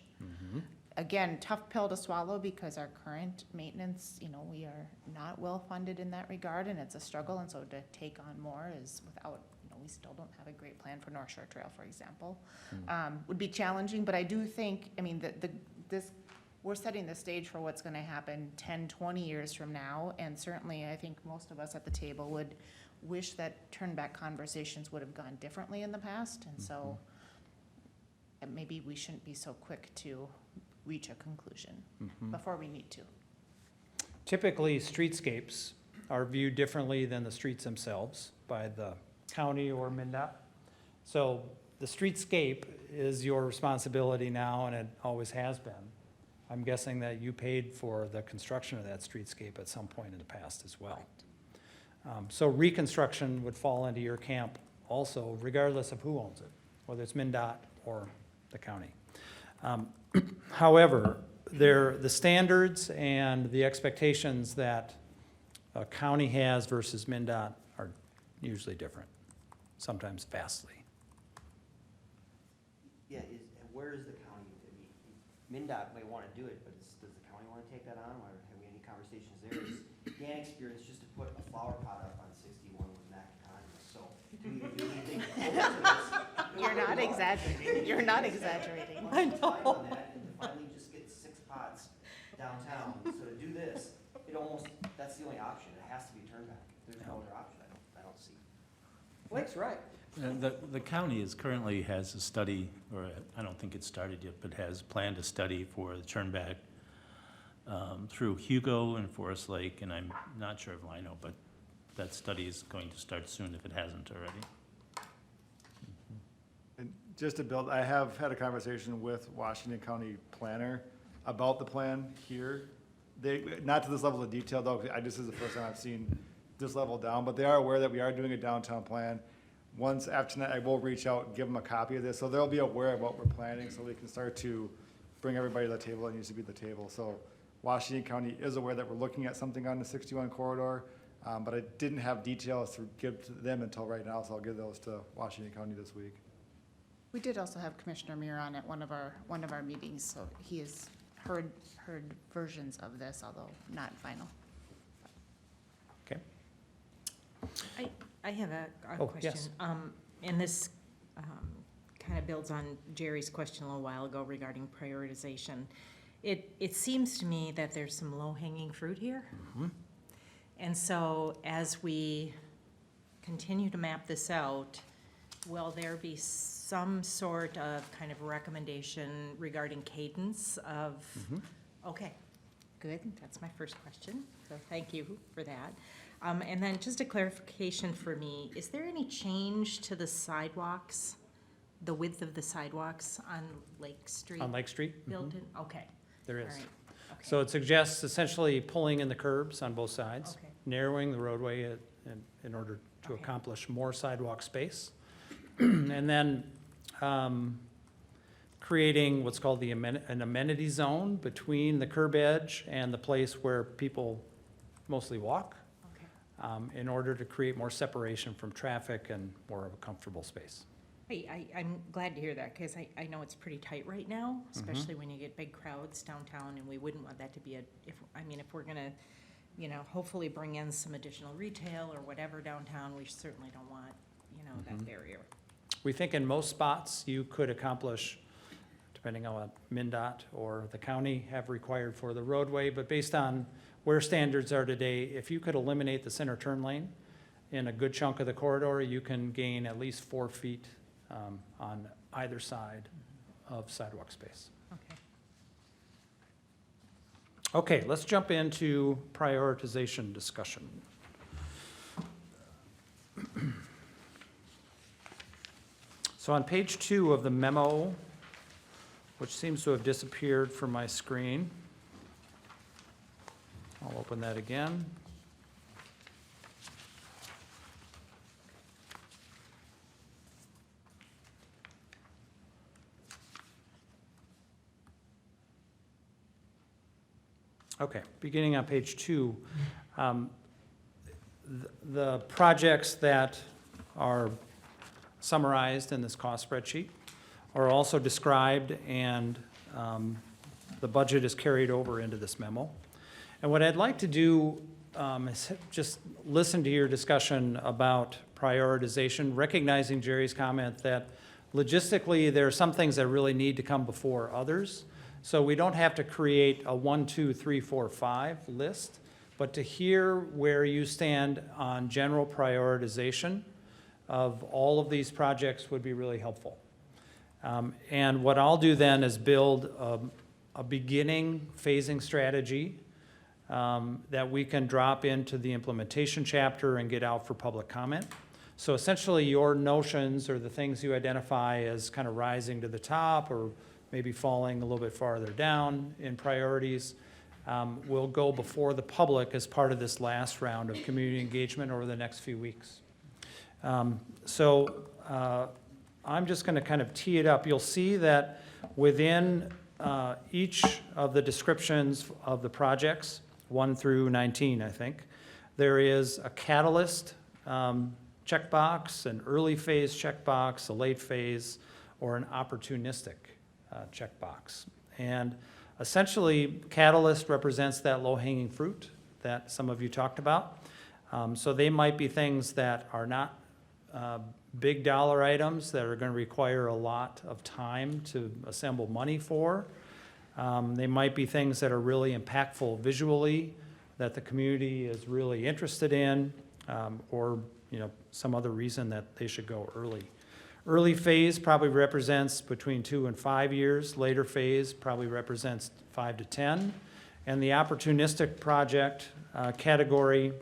Again, tough pill to swallow because our current maintenance, we are not well-funded in that regard, and it's a struggle, and so to take on more is without, we still don't have a great plan for North Shore Trail, for example. Would be challenging, but I do think, we're setting the stage for what's gonna happen 10, 20 years from now, and certainly I think most of us at the table would wish that turnback conversations would have gone differently in the past, and so maybe we shouldn't be so quick to reach a conclusion before we need to. Typically, streetscapes are viewed differently than the streets themselves by the county or MnDOT. So the streetscape is your responsibility now, and it always has been. I'm guessing that you paid for the construction of that streetscape at some point in the past as well. So reconstruction would fall into your camp also, regardless of who owns it, whether it's MnDOT or the county. However, the standards and the expectations that a county has versus MnDOT are usually different, sometimes vastly. Yeah, where is the county? MnDOT may want to do it, but does the county want to take that on, or have we any conversations there? Dan experience just to put a flower pot up on 61 with macadamia, so to even do anything. You're not exaggerating. You're not exaggerating. I know. On that, and to finally just get 6 pots downtown, so to do this, that's the only option, it has to be turned back. There's no other option, I don't see. Blake's right. The county currently has a study, or I don't think it's started yet, but has planned a study for the turnback through Hugo and Forest Lake, and I'm not sure of Lino, but that study is going to start soon if it hasn't already. And just to build, I have had a conversation with Washington County Planner about the plan here. They, not to this level of detail though, 'cause this is the first time I've seen this level down, but they are aware that we are doing a downtown plan. Once after tonight, I will reach out and give them a copy of this, so they'll be aware of what we're planning, so we can start to bring everybody to the table that needs to be at the table. So Washington County is aware that we're looking at something on the 61 corridor, but I didn't have details to give to them until right now, so I'll give those to Washington County this week. We did also have Commissioner Muir on at one of our meetings, so he has heard versions of this, although not final. Okay. I have a Oh, question. yes. And this kind of builds on Jerry's question a little while ago regarding prioritization. It seems to me that there's some low-hanging fruit here. And so as we continue to map this out, will there be some sort of kind of recommendation regarding cadence of, okay, good, that's my first question, so thank you for that. And then just a clarification for me, is there any change to the sidewalks, the width of the sidewalks on Lake Street? On Lake Street? Built in, okay. There All is. right, okay. So it suggests essentially pulling in the curbs on both sides, Okay. narrowing the roadway in order to Okay. accomplish more sidewalk space. And then creating what's called an amenity zone between the curb edge and the place where people mostly walk, Okay. in order to create more separation from traffic and more of a comfortable space. I'm glad to hear that, because I know it's pretty tight right now, especially when you get big crowds downtown, and we wouldn't want that to be if we're gonna, hopefully bring in some additional retail or whatever downtown, we certainly don't want, that barrier. We think in most spots, you could accomplish, depending on what MnDOT or the county have required for the roadway, but based on where standards are today, if you could eliminate the center turn lane in a good chunk of the corridor, you can gain at least 4 feet on either side of sidewalk space. Okay. Okay, let's jump into prioritization discussion. So on page 2 of the memo, which seems to have disappeared from my screen, I'll open that again. Okay, beginning on page 2, the projects that are summarized in this cost spreadsheet are also described, and the budget is carried over into this memo. And what I'd like to do is just listen to your discussion about prioritization, recognizing Jerry's comment that logistically, there are some things that really need to come before others. So we don't have to create a 1, 2, 3, 4, 5 list, but to hear where you stand on general prioritization of all of these projects would be really helpful. And what I'll do then is build a beginning phasing strategy that we can drop into the implementation chapter and get out for public comment. So essentially, your notions or the things you identify as kind of rising to the top or maybe falling a little bit farther down in priorities will go before the public as part of this last round of community engagement over the next few weeks. So I'm just going to kind of tee it up. You'll see that within each of the descriptions of the projects, 1 through 19, I think, there is a catalyst checkbox, an early phase checkbox, a late phase, or an opportunistic checkbox. And essentially, catalyst represents that low-hanging fruit that some of you talked about. So they might be things that are not big dollar items that are going to require a lot of time to assemble money for. They might be things that are really impactful visually, that the community is really interested in, or, you know, some other reason that they should go early. Early phase probably represents between 2 and 5 years. Later phase probably represents 5 to 10. And the opportunistic project category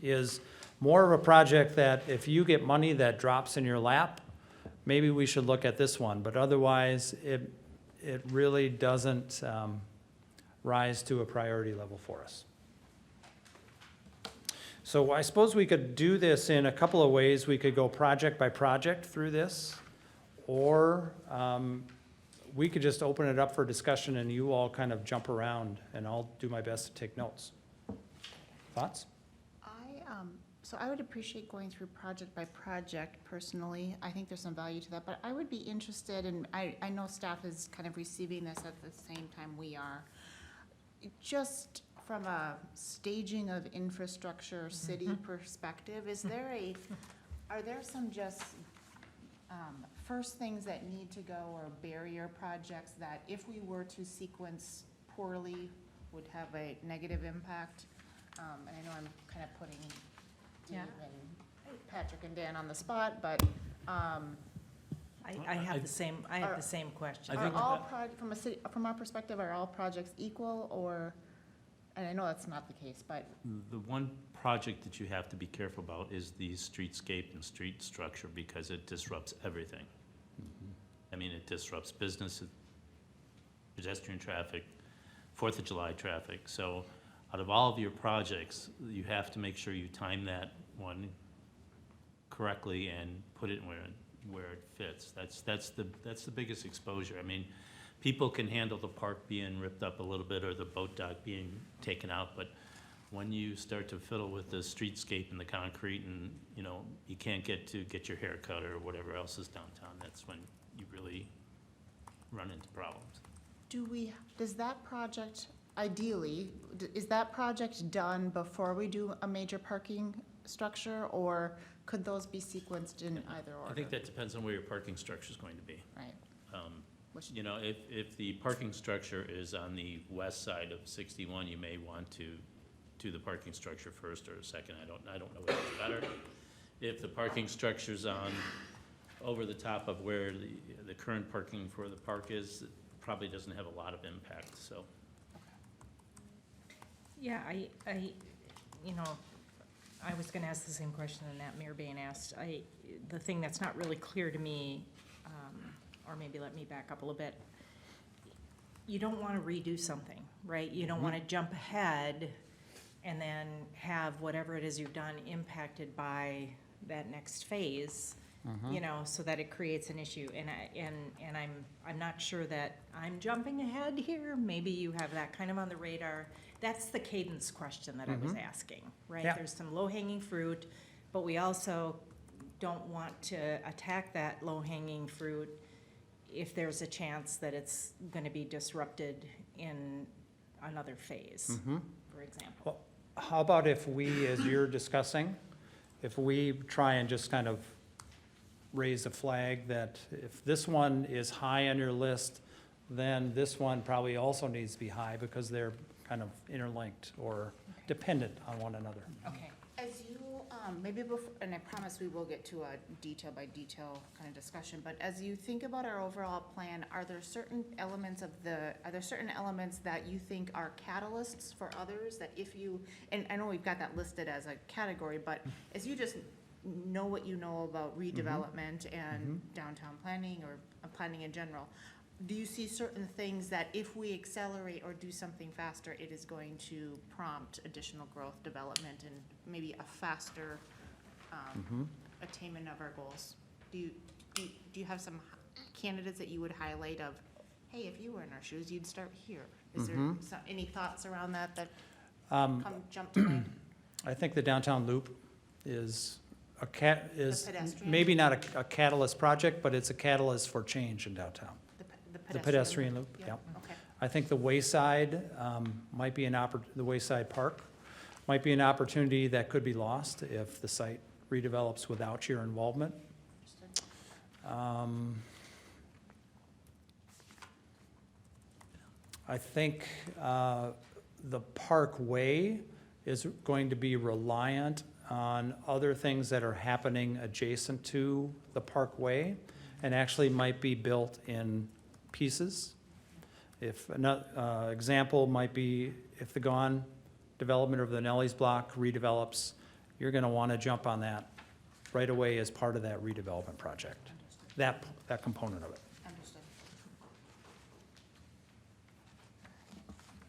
is more of a project that if you get money that drops in your lap, maybe we should look at this one. But otherwise, it really doesn't rise to a priority level for us. So I suppose we could do this in a couple of ways. We could go project by project through this, or we could just open it up for discussion and you all kind of jump around and I'll do my best to take notes. Thoughts? So I would appreciate going through project by project personally. I think there's some value to that, but I would be interested in, I know staff is kind of receiving this at the same time we are. Just from a staging of infrastructure city perspective, are there some just first things that need to go or barrier projects that if we were to sequence poorly would have a negative impact? And I know I'm kind of putting Dave and Patrick and Dan on the spot, but I have the same question. are all from our perspective, are all projects equal, or, and I know that's not the case, but The one project that you have to be careful about is the streetscape and street structure because it disrupts everything. I mean, it disrupts business, pedestrian traffic, 4th of July traffic. So out of all of your projects, you have to make sure you time that one correctly and put it where it fits. That's the biggest exposure. I mean, people can handle the park being ripped up a little bit or the boat dock being taken out, but when you start to fiddle with the streetscape and the concrete and, you know, you can't get your hair cut or whatever else is downtown, that's when you really run into problems. does that project, ideally, is that project done before we do a major parking structure, or could those be sequenced in either order? I think that depends on where your parking structure is going to be. Right. You know, if the parking structure is on the west side of 61, you may want to do the parking structure first or second. I don't know which is better. If the parking structure's on over the top of where the current parking for the park is, it probably doesn't have a lot of impact, so. Yeah, you know, I was gonna ask the same question and that Mayor Bain asked. The thing that's not really clear to me, or maybe let me back up a little bit. You don't wanna redo something, right? You don't wanna jump ahead and then have whatever it is you've done impacted by that next phase, you know, so that it creates an issue. And I'm not sure that I'm jumping ahead here. Maybe you have that kind of on the radar. That's the cadence question that I was asking, right? Yeah. There's some low-hanging fruit, but we also don't want to attack that low-hanging fruit if there's a chance that it's gonna be disrupted in another phase, for example. Well, how about if we, as you're discussing, if we try and just kind of raise a flag that if this one is high on your list, then this one probably also needs to be high because they're kind of interlinked or dependent on one another. Okay. As you, maybe before, and I promise we will get to a detail by detail kind of discussion, but as you think about our overall plan, are there certain elements that you think are catalysts for others that if you, and I know we've got that listed as a category, but as you just know what you know about redevelopment and downtown planning or planning in general, do you see certain things that if we accelerate or do something faster, it is going to prompt additional growth, development, and maybe a faster attainment of our goals? Do you have some candidates that you would highlight of, hey, if you were in our shoes, you'd start here? Is there any thoughts around that jump to mind? I think the downtown loop is pedestrian? maybe not a catalyst project, but it's a catalyst for change in downtown. The pedestrian loop, yeah. Okay. I think the Wayside might be the Wayside Park Might be an opportunity that could be lost if the site redevelops without your involvement. I think the Parkway is going to be reliant on other things that are happening adjacent to the Parkway and actually might be built in pieces. If another example might be if the Gone development of the Nelly's Block redevelops, you're gonna wanna jump on that right away as part of that redevelopment project, that component of it. Understood.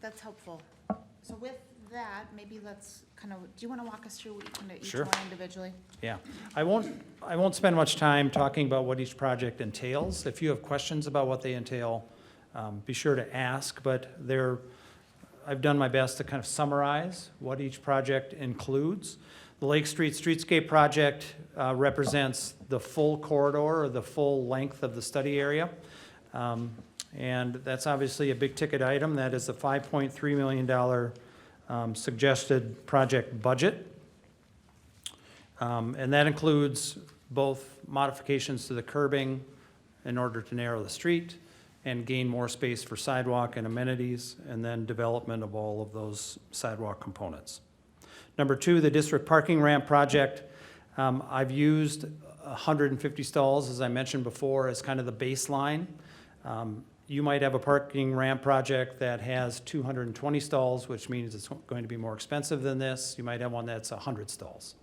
That's helpful. So with that, maybe let's kind of, do you want to walk us through each Sure. one individually? Yeah, I won't spend much time talking about what each project entails. If you have questions about what they entail, be sure to ask, but I've done my best to kind of summarize what each project includes. The Lake Street Streetscape project represents the full corridor or the full length of the study area. And that's obviously a big ticket item. That is a $5.3 million suggested project budget. And that includes both modifications to the curbing in order to narrow the street and gain more space for sidewalk and amenities, and then development of all of those sidewalk components. Number two, the district parking ramp project. I've used 150 stalls, as I mentioned before, as kind of the baseline. You might have a parking ramp project that has 220 stalls, which means it's going to be more expensive than this. You might have one that's 100 stalls.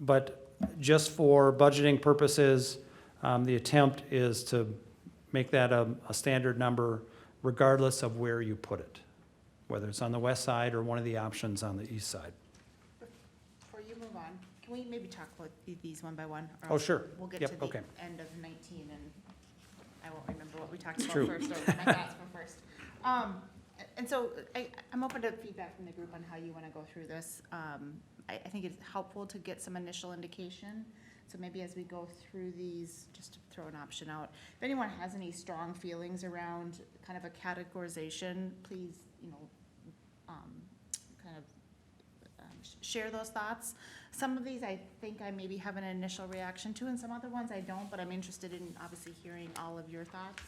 But just for budgeting purposes, the attempt is to make that a standard number regardless of where you put it, whether it's on the west side or one of the options on the east side. Before you move on, can we maybe talk about these one by one? Or Oh, else sure. We'll get Yep, to the okay. end of 19 and I won't remember what we talked about true. first, or my thoughts were first. And so I'm open to feedback from the group on how you want to go through this. I think it's helpful to get some initial indication. So maybe as we go through these, just to throw an option out, if anyone has any strong feelings around kind of a categorization, please, share those thoughts. Some of these I think I maybe have an initial reaction to, and some other ones I don't, but I'm interested in obviously hearing all of your thoughts.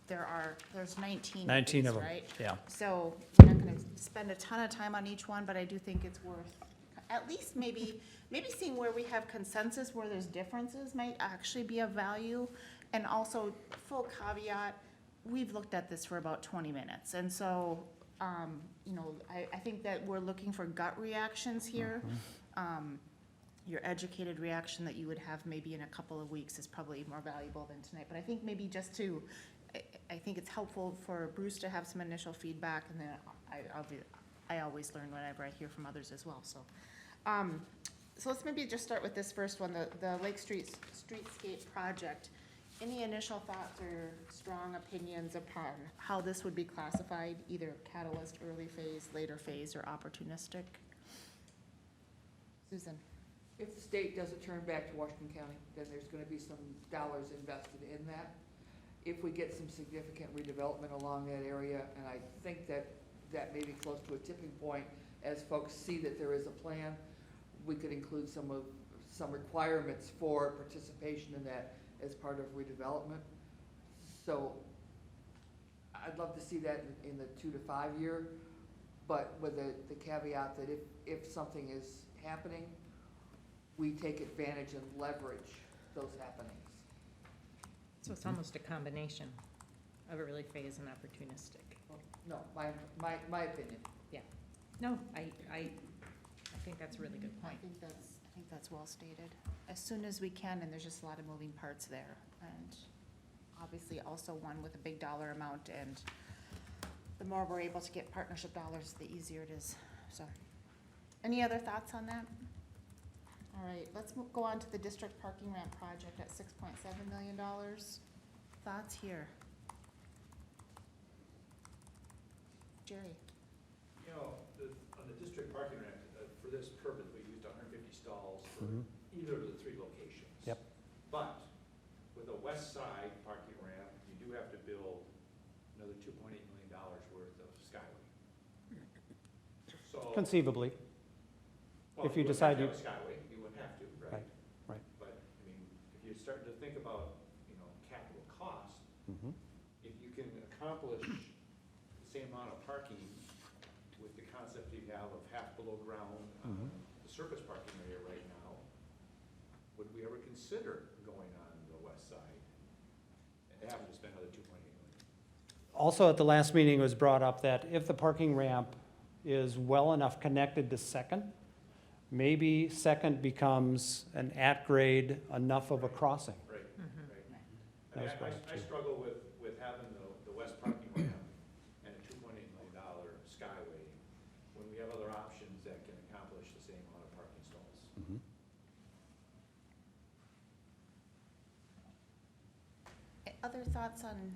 There's 19 of 19 these, of them, right? yeah. So I'm not gonna spend a ton of time on each one, but I do think it's worth, at least maybe seeing where we have consensus, where there's differences might actually be of value. And also, full caveat, we've looked at this for about 20 minutes, and so, I think that we're looking for gut reactions here. Your educated reaction that you would have maybe in a couple of weeks is probably more valuable than tonight. But I think maybe I think it's helpful for Bruce to have some initial feedback, and then I always learn whenever I hear from others as well, so. So let's maybe just start with this first one, the Lake Street Streetscape project. Any initial thoughts or strong opinions upon how this would be classified, either catalyst, early phase, later phase, or opportunistic? Susan? If the state doesn't turn back to Washington County, then there's gonna be some dollars invested in that. If we get some significant redevelopment along that area, and I think that may be close to a tipping point, as folks see that there is a plan, we could include some requirements for participation in that as part of redevelopment. So I'd love to see that in the 2 to 5 year, but with the caveat that if something is happening, we take advantage and leverage those happenings. So it's almost a combination of early phase and opportunistic. Well, no, my opinion. No, I think that's a really good I point. think that's well stated. As soon as we can, and there's just a lot of moving parts there, and obviously also one with a big dollar amount, and the more we're able to get partnership dollars, the easier it is, so. Any other thoughts on that? All right, let's go on to the district parking ramp project at $6.7 million. Thoughts here? Jerry? On the district parking ramp, for this purpose, we used 150 stalls for either of the 3 locations. Yep. But with a west side parking ramp, you do have to build another $2.8 million worth of Skyway. Conceivably, Well, if you wouldn't decide have you, to have a Skyway, you wouldn't have to, right? right. But, I mean, if you're starting to think about, capital cost, Mhm. if you can accomplish the same amount of parking with the concept you have of half below ground, Mhm. the surface parking area right now, would we ever consider going on the west side and having to spend another 2.8 million? Also, at the last meeting, it was brought up that if the parking ramp is well enough connected to Second, maybe Second becomes an at-grade enough of a crossing. Right, Mhm. right. That I was mean, brought up I too. struggle with having the west parking ramp and a $2.8 million Skyway when we have other options that can accomplish the same amount of parking stalls. Mhm. Other thoughts on,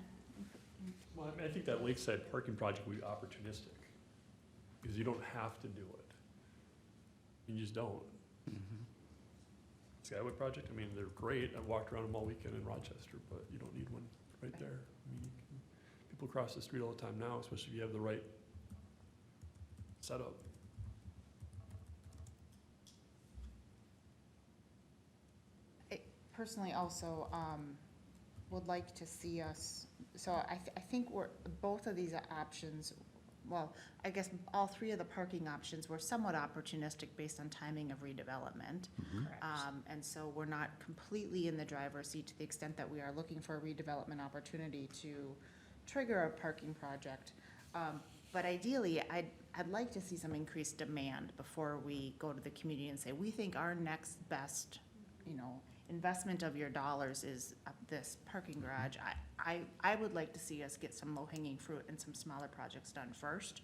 Well, I mean, I think that Lakeside parking project would be opportunistic, because you don't have to do it. You just don't. Skyway project, I mean, they're great, I've walked around them all weekend in Rochester, but you don't need one right there. I mean, people cross the street all the time now, especially if you have the right setup. I personally also would like to see us, so I think both of these options, well, I guess all three of the parking options were somewhat opportunistic based on timing of redevelopment. Correct. And so we're not completely in the driver's seat to the extent that we are looking for a redevelopment opportunity to trigger a parking project. But ideally, I'd like to see some increased demand before we go to the community and say, we think our next best, investment of your dollars is this parking garage. I would like to see us get some low-hanging fruit and some smaller projects done first.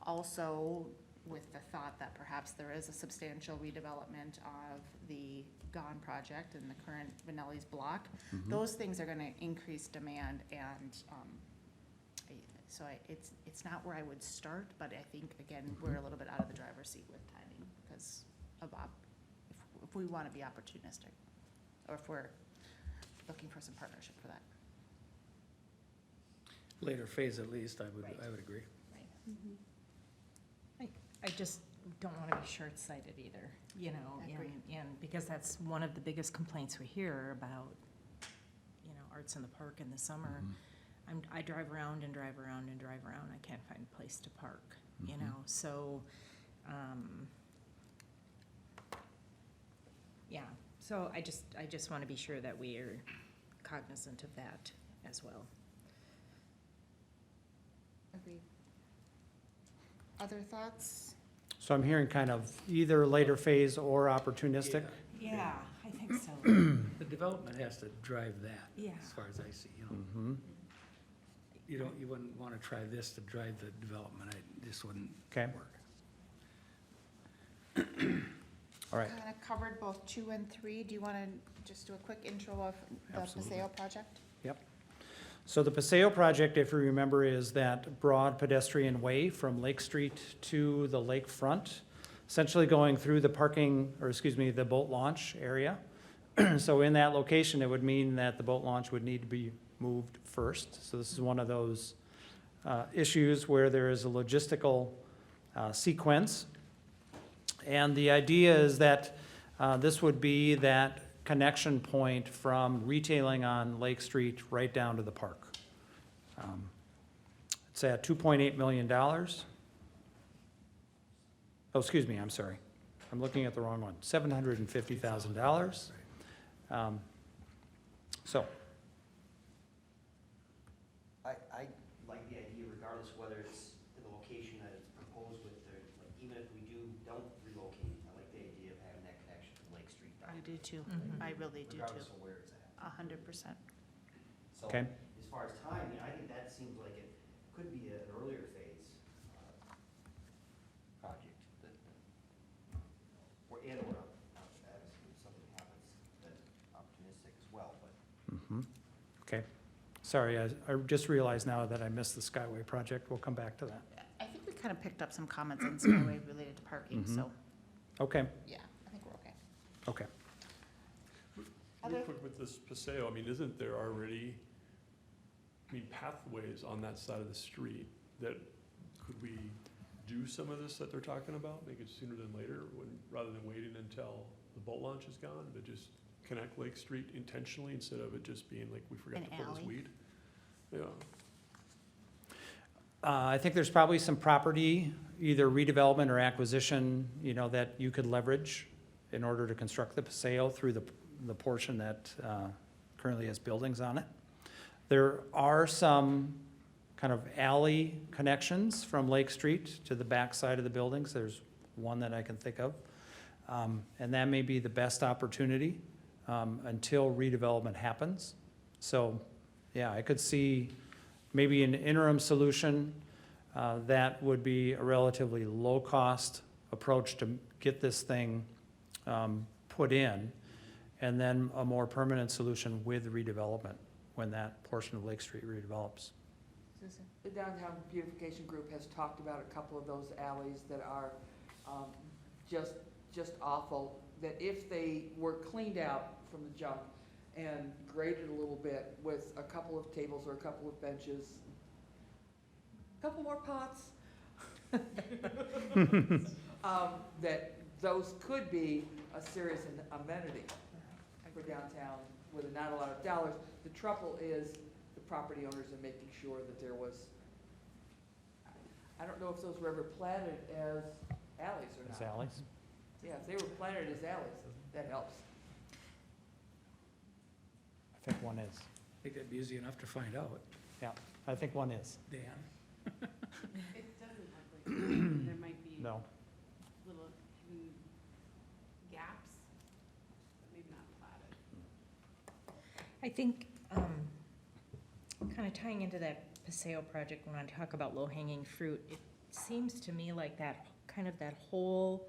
Also, with the thought that perhaps there is a substantial redevelopment of the Gone project and the current Vanelli's block. Those things are gonna increase demand and, so it's not where I would start, but I think, again, we're a little bit out of the driver's seat with timing because of if we want to be opportunistic, or if we're looking for some partnership for that. Later phase at least, I would Right. agree. I just don't want to be short-sighted either, Agree. and because that's one of the biggest complaints we hear about, arts in the park in the summer. I drive around and drive around and drive around, I can't find a place to park, so, yeah, so I just want to be sure that we are cognizant of that as well. Agreed. Other thoughts? So I'm hearing kind of either later phase or opportunistic. Yeah, I think so. The development has to drive that, Yeah. as far as I see, Mhm. You wouldn't wanna try this to drive the development, it just wouldn't Okay. work. All right. Kind of covered both 2 and 3. Do you want to just do a quick intro of the Absolutely. Paseo project? So the Paseo project, if you remember, is that broad pedestrian way from Lake Street to the lakefront, essentially going through the the boat launch area. So in that location, it would mean that the boat launch would need to be moved first. So this is one of those issues where there is a logistical sequence. And the idea is that this would be that connection point from retailing on Lake Street right down to the park. It's at $2.8 million. Oh, excuse me, I'm sorry. I'm looking at the wrong one. $750,000. So, I like the idea regardless of whether it's the location that it's proposed with, even if we don't relocate, I like the idea of having that connection to Lake Street. I do too. Mhm. I really do Regardless too. of where it's at. 100%. So, Okay. as far as timing, I think that seems like it could be an earlier phase, project that, or obviously, if something happens, that's opportunistic as well, but. okay. Sorry, I just realized now that I missed the Skyway project. We'll come back to that. I think we kind of picked up some comments on Skyway related to parking, so, Okay, yeah, I think we're okay. okay. Other- Real quick with this Paseo, I mean, isn't there already, pathways on that side of the street that, could we do some of this that they're talking about, make it sooner than later, rather than waiting until the boat launch is gone, but just connect Lake Street intentionally instead of it just being like, we forgot An to put this alley. weed. Yeah. I think there's probably some property, either redevelopment or acquisition, that you could leverage in order to construct the paseo through the portion that currently has buildings on it. There are some kind of alley connections from Lake Street to the back side of the buildings. There's one that I can think of. And that may be the best opportunity until redevelopment happens. So, yeah, I could see maybe an interim solution that would be a relatively low-cost approach to get this thing put in, and then a more permanent solution with redevelopment when that portion of Lake Street redevelops. The Downtown Beautification Group has talked about a couple of those alleys that are just awful, that if they were cleaned out from the junk and graded a little bit with a couple of tables or a couple of benches, a couple more pots, that those could be a serious amenity for downtown with not a lot of dollars. The trouble is the property owners are making sure that there was, I don't know if those were ever platted as alleys or not. As alleys? Yeah, if they were platted as alleys, that helps. I think one is. I think that'd be easy enough to find out, Yeah, I think one is. Dan. It doesn't look like, there might be No. little hidden gaps, but maybe not platted. I think, kind of tying into that Paseo project, when I talk about low-hanging fruit, it seems to me like that, kind of that whole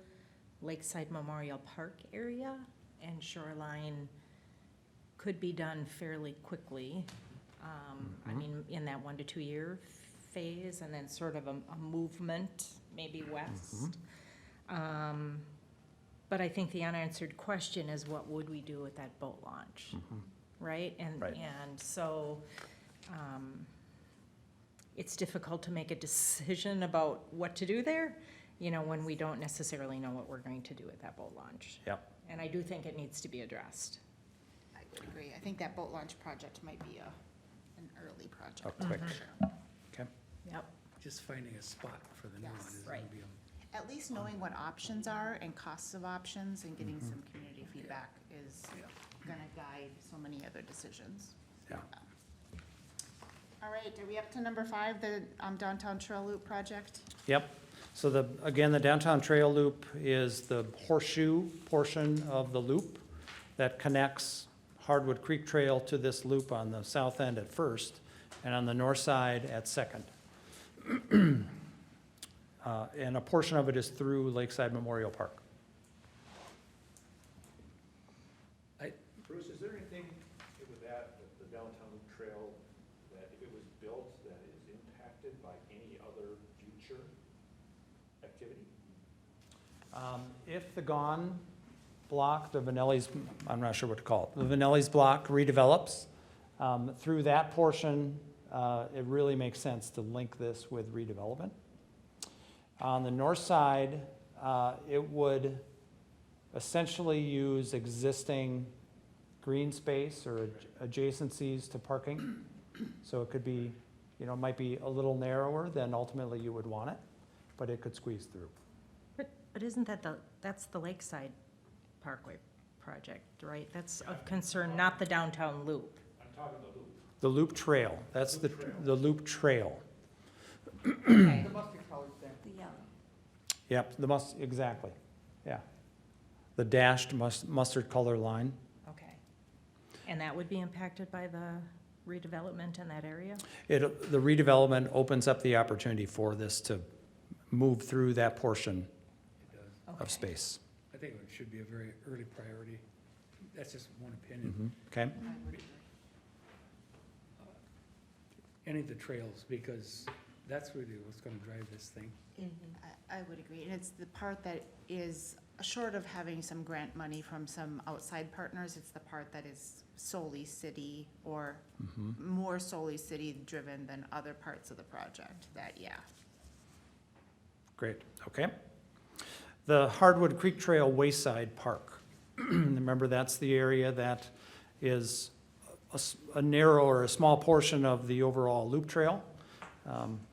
Lakeside Memorial Park area and Shoreline could be done fairly quickly. I mean, in that 1 to 2 year phase, and then sort of a movement, maybe west. But I think the unanswered question is, what would we do with that boat launch? Right? Right. And so, it's difficult to make a decision about what to do there, when we don't necessarily know what we're going to do at that boat launch. Yep. And I do think it needs to be addressed. I would agree. I think that boat launch project might be an early project. A quick. for sure. Okay. Yep. Just finding a spot for the new one Yes, is right. gonna be a. At least knowing what options are and costs of options and getting some community feedback is gonna guide so many other decisions. Yeah. All right, are we up to number 5, the downtown trail loop project? Yep. So the downtown trail loop is the horseshoe portion of the loop that connects Hardwood Creek Trail to this loop on the south end at First and on the north side at Second. And a portion of it is through Lakeside Memorial Park. Bruce, is there anything with that, the downtown trail, that if it was built, that is impacted by any other future activity? If the Gone block, the Vanelli's, I'm not sure what to call it, the Vanelli's block redevelops, through that portion, it really makes sense to link this with redevelopment. On the north side, it would essentially use existing green space or adjacencies to parking. So it could be, it might be a little narrower than ultimately you would want it, but it could squeeze through. But isn't that's the Lakeside Parkway project, right? That's of concern, not the downtown loop. I'm talking the loop. The loop trail, that's the loop trail. The mustard colored thing. The yellow. Yep, exactly, yeah. The dashed mustard color line. Okay. And that would be impacted by the redevelopment in that area? The redevelopment opens up the opportunity for this to move through that portion It does. of Okay. space. I think it should be a very early priority. That's just one opinion. Okay? Any of the trails, because that's really what's gonna drive this thing. I would agree, and it's the part that is, short of having some grant money from some outside partners, it's the part that is solely city or more solely city-driven than other parts of the project, that, yeah. Great, okay. The Hardwood Creek Trail Wayside Park. Remember, that's the area that is a narrow or a small portion of the overall loop trail,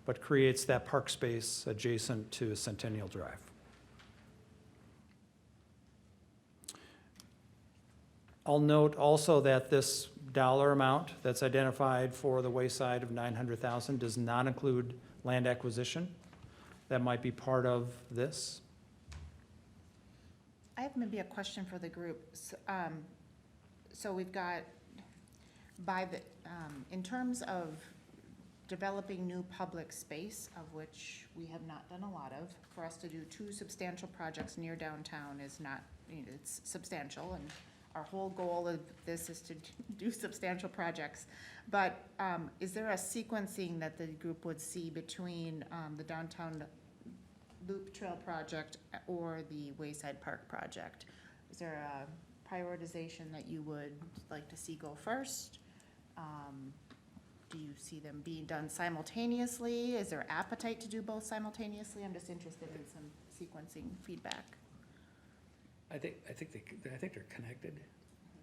but creates that park space adjacent to Centennial Drive. I'll note also that this dollar amount that's identified for the Wayside of $900,000 does not include land acquisition. That might be part of this. I have maybe a question for the group. So we've got, in terms of developing new public space, of which we have not done a lot of, for us to do 2 substantial projects near downtown is not, it's substantial, and our whole goal of this is to do substantial projects. But is there a sequencing that the group would see between the downtown Loop Trail project or the Wayside Park project? Is there a prioritization that you would like to see go first? Do you see them being done simultaneously? Is there appetite to do both simultaneously? I'm just interested in some sequencing feedback. I think they're connected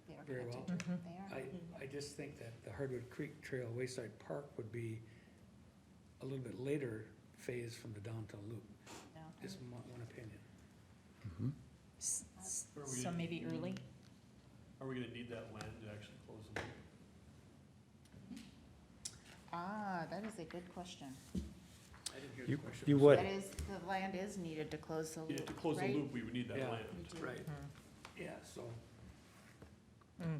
They are very well. connected. They are. I just think that the Hardwood Creek Trail Wayside Park would be a little bit later phase from the downtown loop. Yeah. Just one opinion. So maybe early? Are we gonna need that land to actually close the loop? That is a good question. I didn't hear the You, question. you would. That is, the land is needed to close the Yeah, loop, to close the right? loop, we would need that Yeah. land. Right, yeah, so.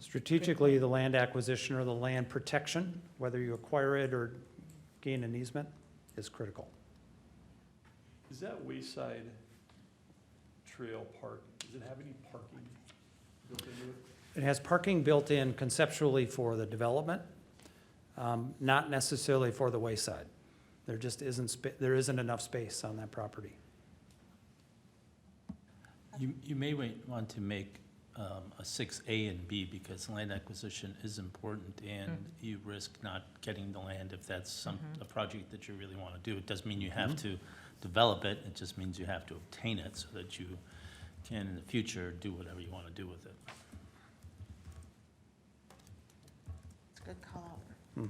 Strategically, the land acquisition or the land protection, whether you acquire it or gain an easement, is critical. Does that Wayside Trail Park, does it have any parking built into it? It has parking built in conceptually for the development, not necessarily for the Wayside. There just there isn't enough space on that property. You may want to make a 6A and B, because land acquisition is important, and you risk not getting the land if that's a project that you really want to do. It doesn't mean you have to develop it, it just means you have to obtain it so that you can, in the future, do whatever you want to do with it. It's a good call out. It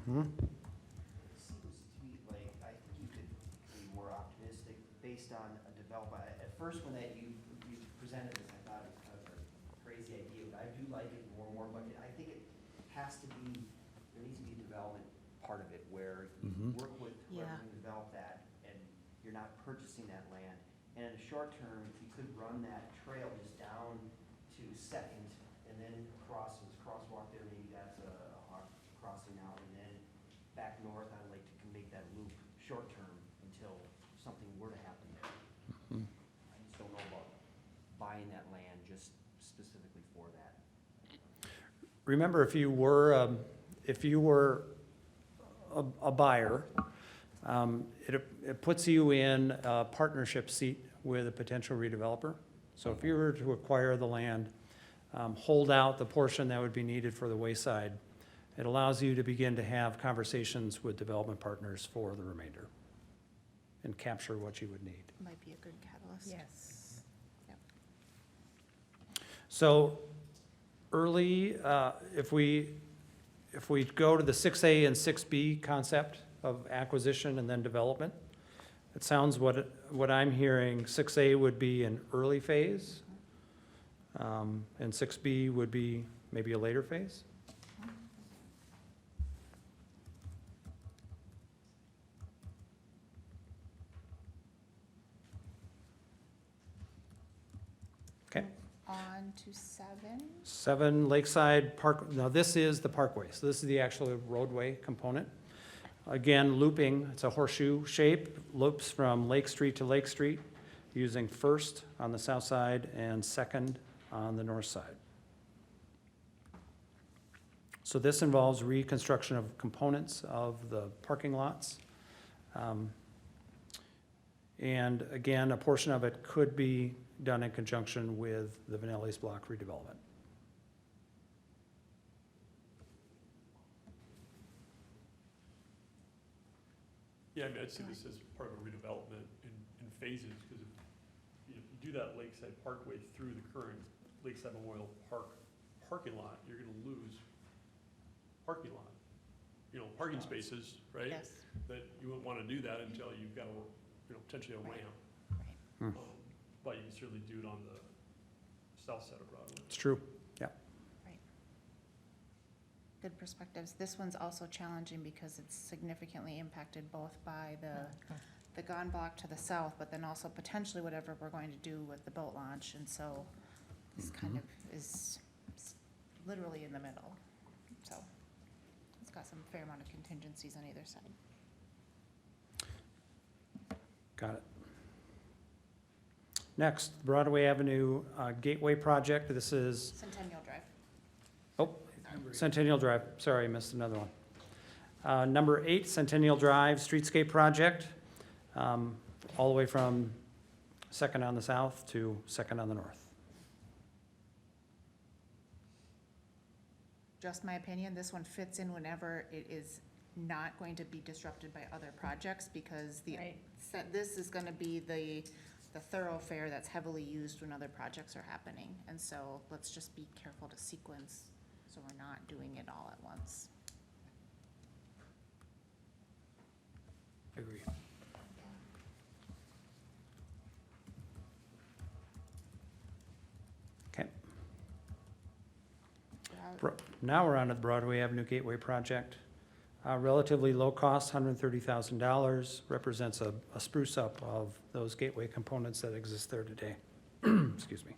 seems to me like I think you could be more optimistic based on a development. At first, when you presented this, I thought it was kind of a crazy idea, but I do like it more and more. But I think it has to be, there needs to be a development part of it where you work with whoever Yeah. can develop that, and you're not purchasing that land. And in the short term, you could run that trail just down to Second, and then cross, there's a crosswalk there, maybe that's a crossing out, and then back north on Lake to make that loop short term until something were to happen there. I just don't know about buying that land just specifically for that. Remember, if you were a buyer, it puts you in a partnership seat with a potential redeveloper. So if you were to acquire the land, hold out the portion that would be needed for the Wayside, it allows you to begin to have conversations with development partners for the remainder and capture what you would need. Might be a good catalyst. Yes. So early, if we go to the 6A and 6B concept of acquisition and then development, it sounds what I'm hearing, 6A would be an early phase, and 6B would be maybe a later phase. Okay. On to 7. 7 Lakeside Park, now this is the Parkway, so this is the actual roadway component. Again, looping, it's a horseshoe shape, loops from Lake Street to Lake Street, using First on the south side and Second on the north side. So this involves reconstruction of components of the parking lots. And again, a portion of it could be done in conjunction with the Vanelli's Block redevelopment. Yeah, I mean, I'd see this as part of a redevelopment in phases, because if you do that Lakeside Parkway through the current Lakeside Memorial Park parking lot, you're gonna lose parking lot. You know, parking spaces, right? Yes. That you wouldn't wanna do that until you've got a, you know, potentially a Right. ramp. Right. But you can certainly do it on the south side of Broadway. It's true. Good perspectives. This one's also challenging because it's significantly impacted both by the gone block to the south, but then also potentially whatever we're going to do with the boat launch, and so this kind of is literally in the middle. So it's got some fair amount of contingencies on either side. Got it. Next, Broadway Avenue Gateway Project. This is, Centennial Drive. Centennial Drive, sorry, I missed another one. Number 8, Centennial Drive Streetscape Project, all the way from Second on the south to Second on the north. Just my opinion, this one fits in whenever it is not going to be disrupted by other projects, because this is gonna be the thoroughfare that's heavily used when other projects are happening. And so let's just be careful to sequence, so we're not doing it all at once. Agree. Okay. Now we're on to the Broadway Avenue Gateway Project. Relatively low cost, $130,000, represents a spruce up of those gateway components that exist there today. Excuse me.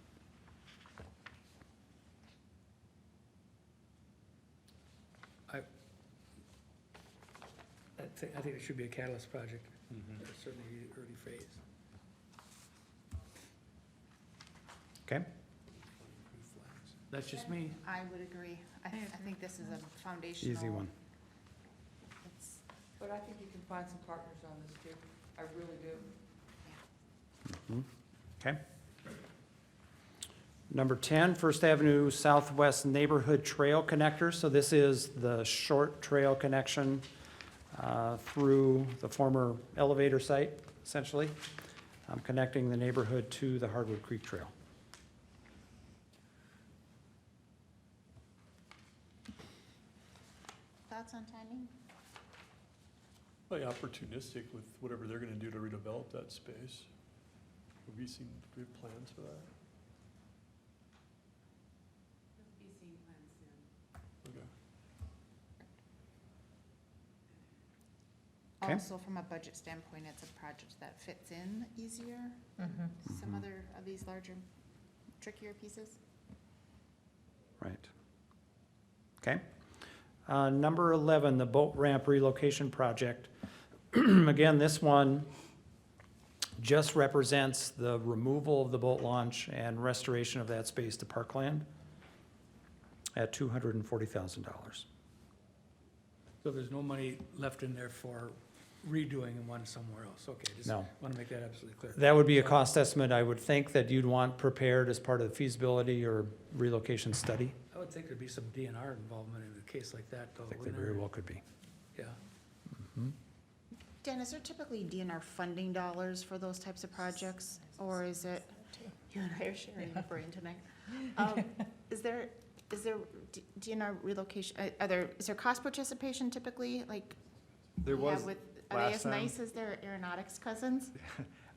I think it should be a catalyst project, certainly early phase. Okay. That's just me. I would agree. I think this is a foundational. Easy one. It's, But I think you can find some partners on this too. I really do. Okay. Number 10, First Avenue Southwest Neighborhood Trail Connector. So this is the short trail connection through the former elevator site, essentially, connecting the neighborhood to the Hardwood Creek Trail. thoughts on timing? Probably opportunistic with whatever they're gonna do to redevelop that space. Have we seen, do we have plans for that? Be seeing plans soon. Okay. Okay. Also, from a budget standpoint, it's a project that fits in easier than some other of these larger, trickier pieces. Right. Okay. Number 11, the boat ramp relocation project. Again, this one just represents the removal of the boat launch and restoration of that space to parkland at $240,000. So there's no money left in there for redoing one somewhere else? Okay, just No. want to make that absolutely clear. That would be a cost estimate I would think that you'd want prepared as part of the feasibility or relocation study. I would think there'd be some DNR involvement in a case like that, though. I think there wouldn't very there? well could be. Yeah. Dan, is there typically DNR funding dollars for those types of projects? Or is it, you and I are sharing the brain tonight. Is there DNR relocation, is there cost participation typically, like? There we have was with- Are they last as time. nice as their aeronautics cousins?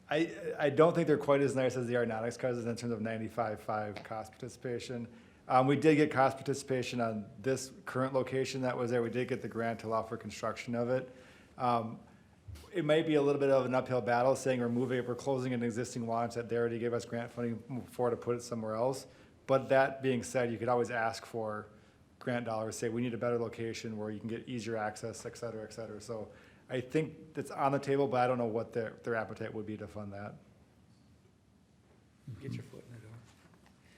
I don't think they're quite as nice as the aeronautics cousins in terms of 95.5 cost participation. We did get cost participation on this current location that was there. We did get the grant to allow for construction of it. It might be a little bit of an uphill battle saying we're closing an existing launch that they already gave us grant funding for to put it somewhere else. But that being said, you could always ask for grant dollars, say we need a better location where you can get easier access, et cetera, et cetera. So I think it's on the table, but I don't know what their appetite would be to fund that. Get your foot in the door.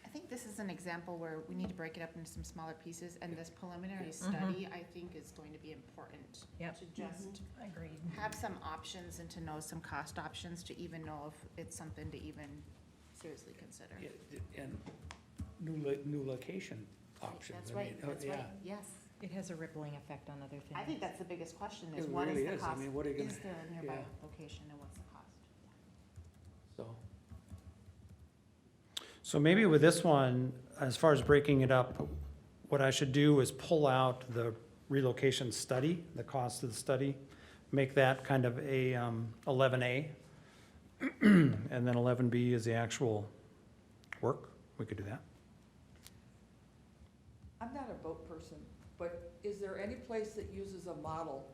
I think this is an example where we need to break it up into some smaller pieces, and this preliminary study, I think, is going to be important. Yep. To just Agreed. have some options and to know some cost options to even know if it's something to even seriously consider. Yeah, and new location options. That's I right, mean, that's yeah. right, yes. It has a rippling effect on other things. I think that's the biggest question, is It what is really the is. I cost? mean, what are you gonna- Is there a nearby yeah. location and what's the cost? So, So maybe with this one, as far as breaking it up, what I should do is pull out the relocation study, the cost of the study, make that kind of a 11A, and then 11B is the actual work. We could do that. I'm not a boat person, but is there any place that uses a model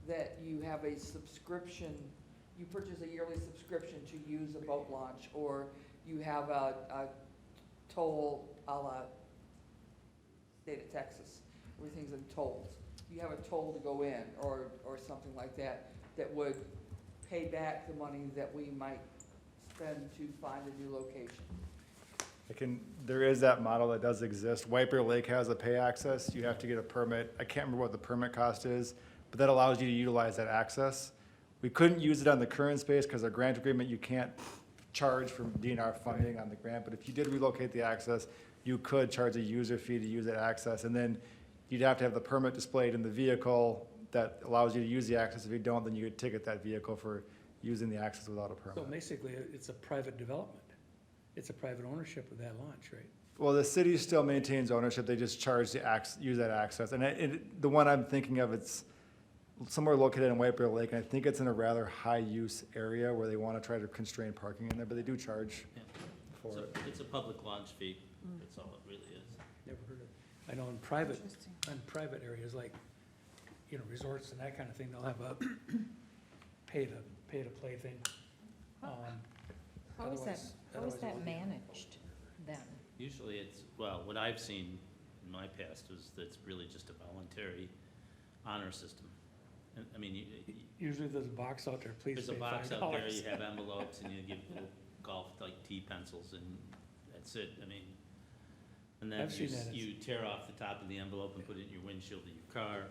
that you have a subscription, you purchase a yearly subscription to use a boat launch, or you have a toll a la state of Texas, everything's in tolls. You have a toll to go in, or something like that, that would pay back the money that we might spend to find a new location. There is that model that does exist. White Bear Lake has a pay access. You have to get a permit. I can't remember what the permit cost is, but that allows you to utilize that access. We couldn't use it on the current space because our grant agreement, you can't charge from DNR funding on the grant, but if you did relocate the access, you could charge a user fee to use that access, and then you'd have to have the permit displayed in the vehicle that allows you to use the access. If you don't, then you would ticket that vehicle for using the access without a so permit. basically, it's a private development. It's a private ownership of that launch, right? Well, the city still maintains ownership, they just charge use that access, and the one I'm thinking of, it's somewhere located in White Bear Lake, and I think it's in a rather high-use area where they want to try to constrain parking in there, but they do charge Yeah. for it. It's a public launch fee, that's all it really is. Never heard of it. I know in private areas like, you know, resorts and that kind of thing, they'll have a pay to play thing. How is that, Otherwise- how is otherwise it that would be- managed then? Usually it's, well, what I've seen in my past is that it's really just a voluntary honor system. And, I mean, Usually there's a box out there, please there's pay a box $5. out there, you have envelopes, and you give little golf, like T pencils, and that's it, I mean. And then I've seen that. you tear off the top of the envelope and put it in your windshield of your car,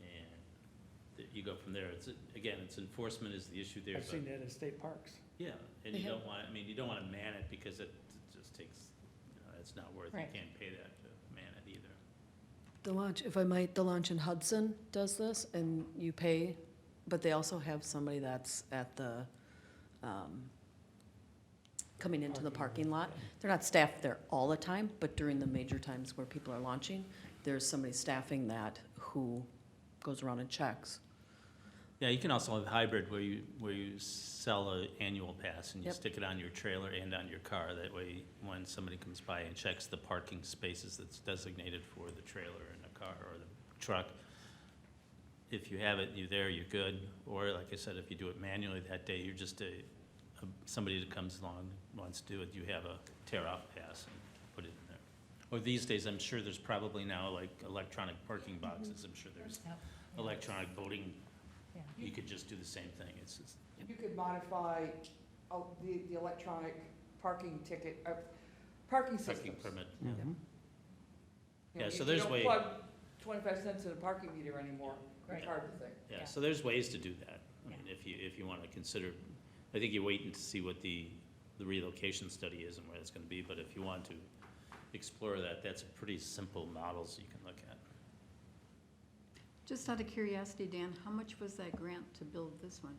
and you go from there. Again, it's enforcement is the issue there, I've but, seen that in state parks. yeah, and They you have- don't want, I mean, you don't wanna man it, because it just takes, it's not worth it, you Right. can't pay that to man it either. The launch, if I might, the launch in Hudson does this, and you pay, but they also have somebody that's at the, coming into the parking lot. They're not staffed there all the time, but during the major times where people are launching, there's somebody staffing that who goes around and checks. Yeah, you can also have hybrid where you sell an annual pass and you Yep. stick it on your trailer and on your car. That way, when somebody comes by and checks the parking spaces that's designated for the trailer and the car or the truck, if you have it, you're good. Or like I said, if you do it manually that day, you're just somebody that comes along, wants to do it, you have a tear-off pass and put it in there. Or these days, I'm sure there's probably now like electronic parking boxes. I'm sure there's electronic voting. Yeah. You could just do the same thing. It's You could modify the electronic parking ticket, parking parking systems. permit. You Mhm. know, Yeah, so you there's don't way- plug 25 cents in a parking meter anymore, Right. it's hard to think. Yeah, Yeah. so there's ways to do that. I mean, if you want to consider, I think you're waiting to see what the relocation study is and where it's going to be, but if you want to explore that, that's a pretty simple models you can look at. Just out of curiosity, Dan, how much was that grant to build this one?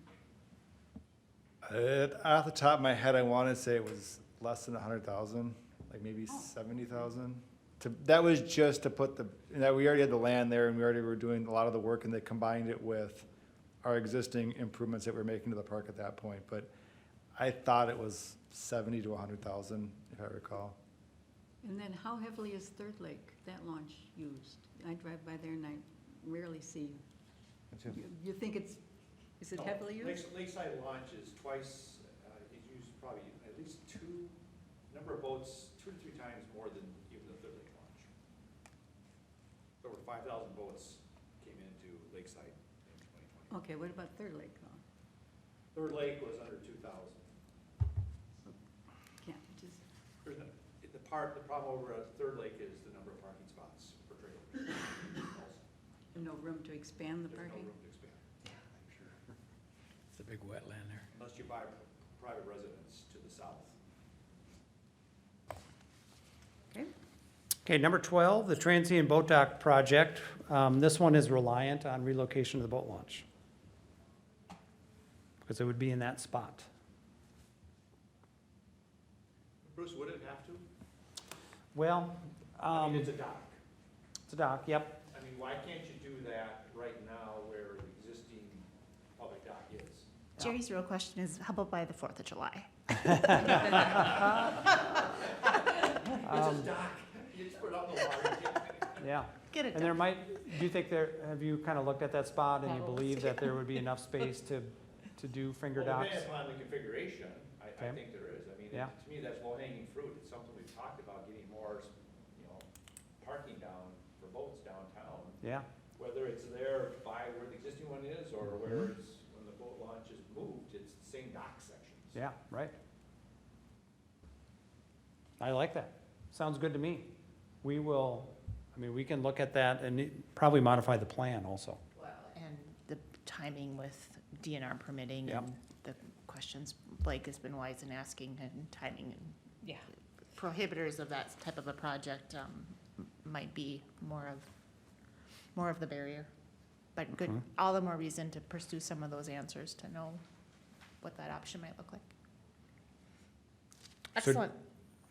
Off the top of my head, I want to say it was less than 100,000, like maybe 70,000. That was just to put that we already had the land there, and we already were doing a lot of the work, and they combined it with our existing improvements that we're making to the park at that point. But I thought it was 70 to 100,000, if I recall. And then how heavily is Third Lake, that launch, used? I drive by there and I rarely see. You think is it No, heavily used? Lakeside launch is twice, it's used probably at least number of boats, 2 to 3 times more than even the Third Lake launch. Over 5,000 boats came into Lakeside in 2020. Okay, what about Third Lake though? Third Lake was under 2,000. Can't, just, There's no, the problem over at Third Lake is the number of parking spots for trailers. Also, no room to expand the there's no parking? room to expand, I'm sure, It's a big wetland there. unless you buy private residence to the south. Okay, number 12, the Transient Boat Dock project. This one is reliant on relocation of the boat launch, because it would be in that spot. Bruce, would it have to? Well, I mean, it's a dock. it's a dock, yep. I mean, why can't you do that right now where the existing public dock is? Jerry's real question is, how about by the 4th of July? It's a dock. You just put it out in the water. Yeah. Get it And there done. might, do you think have you kind of looked at that spot and you Paddles, believe that there would be enough space to do finger Well, docks? depending upon the configuration, I Okay. think there is. I mean, Yeah. to me, that's low-hanging fruit. It's something we've talked about, getting more, parking down for boats downtown. Yeah, Whether it's there by where the existing one is, or Mm-hmm. where it's, when the boat launch is moved, it's the same dock sections. yeah, right. I like that. Sounds good to me. We can look at that and probably modify the plan also. And the timing with DNR permitting Yep. and the questions Blake has been wise in asking and timing and Yeah. prohibitors of that type of a project might be more of the barrier. But good, Mhm. all the more reason to pursue some of those answers to know what that option might look like. So- Excellent.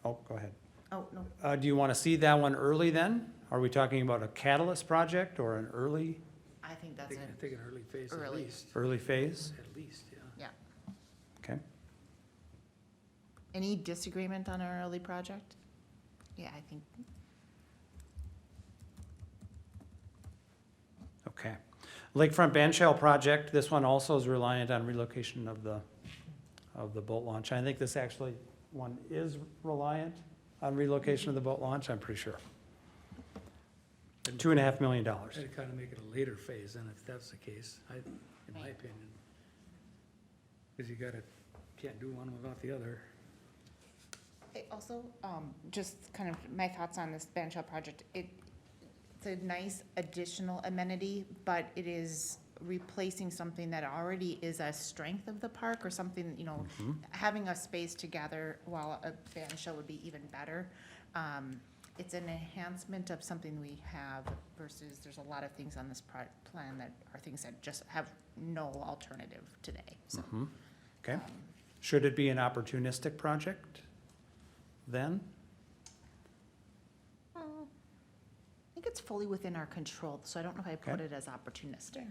Oh, go ahead. Oh, no. Do you want to see that one early then? Are we talking about a catalyst project or an early I think I that's think an early phase at Early. least, phase? at least, yeah. yeah. Okay. Any disagreement on our early project? Yeah, I think, Okay. Lakefront Bandshell project, this one also is reliant on relocation of the boat launch. I think this actually one is reliant on relocation of the boat launch, I'm pretty sure. $2.5 million. I'd kind of make it a later phase then if that's the case, in my Right. opinion. Because can't do one without the other. Also, just kind of my thoughts on this Bandshell project, it's a nice additional amenity, but it is replacing something that already is a strength of the park, or something, having a space to gather while a Bandshell would be even better. It's an enhancement of something we have versus there's a lot of things on this plan that are things that just have no alternative today, so. Okay. Should it be an opportunistic project then? I think it's fully within our control, so I don't know if I put Okay. it as opportunistic.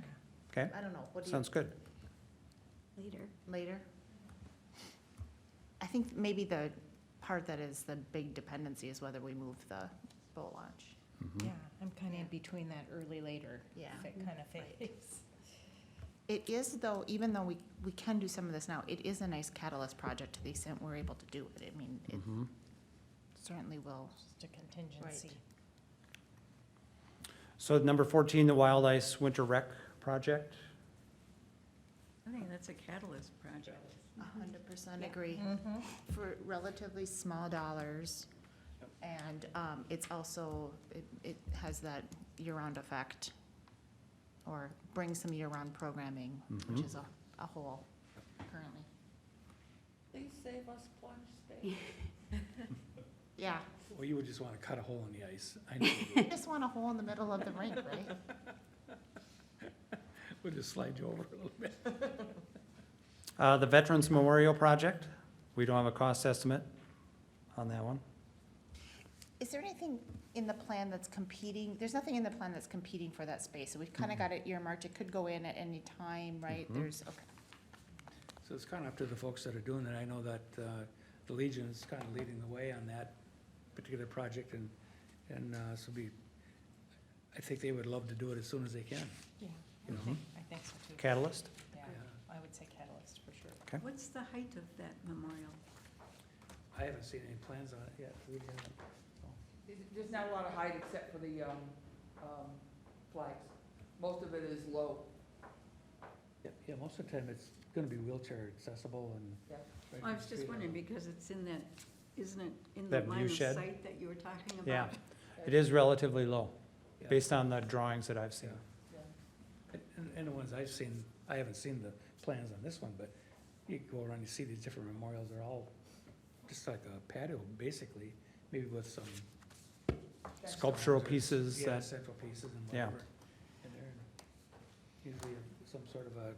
Okay, I don't know, what do you? sounds good. Later? I think maybe the part that is the big dependency is whether we move the boat launch. Yeah, I'm kind of in between that early, later Yeah. kind of phase. It is though, even though we can do some of this now, it is a nice catalyst project to the extent we're able to do it. I mean, it certainly will. Just a contingency. So number 14, the Wild Ice Winter Rec project. I think that's a catalyst project. 100% agree. For relatively small dollars. And it's also, it has that year-round effect, or brings some year-round programming, which is a whole currently. Please save us plunge space. Yeah, Well, you would just want to cut a hole in the ice. I know you I would. just want a hole in the middle of the rink, right? We'll just slide you over a little bit. The Veterans Memorial Project, we don't have a cost estimate on that one. Is there anything in the plan that's competing? There's nothing in the plan that's competing for that space, so we've kind of got it earmarked. It could go in at any time, right? There's, okay. So it's kind of up to the folks that are doing it. I know that the Legion is kind of leading the way on that particular project, and so I think they would love to do it as soon as they can. Yeah, You know? I think so too. Catalyst? Yeah, Yeah. I would say catalyst for sure. Okay. What's the height of that memorial? I haven't seen any plans on it yet. We haven't. There's not a lot of height except for the, flags. Most of it is low. Yeah, most of the time it's gonna be wheelchair accessible and. Yeah. right I in was the just street wondering, level. because it's in that, isn't it in the That line view of shed? sight that you were talking about? Yeah, it is relatively low, Yeah. based on the drawings that I've seen. And the ones I've seen, I haven't seen the plans on this one, but you go around, you see these different memorials, they're all just like a patio, basically, maybe with some. Sculptural pieces Yeah, that, central pieces and Yeah. whatever. And they're usually some sort of a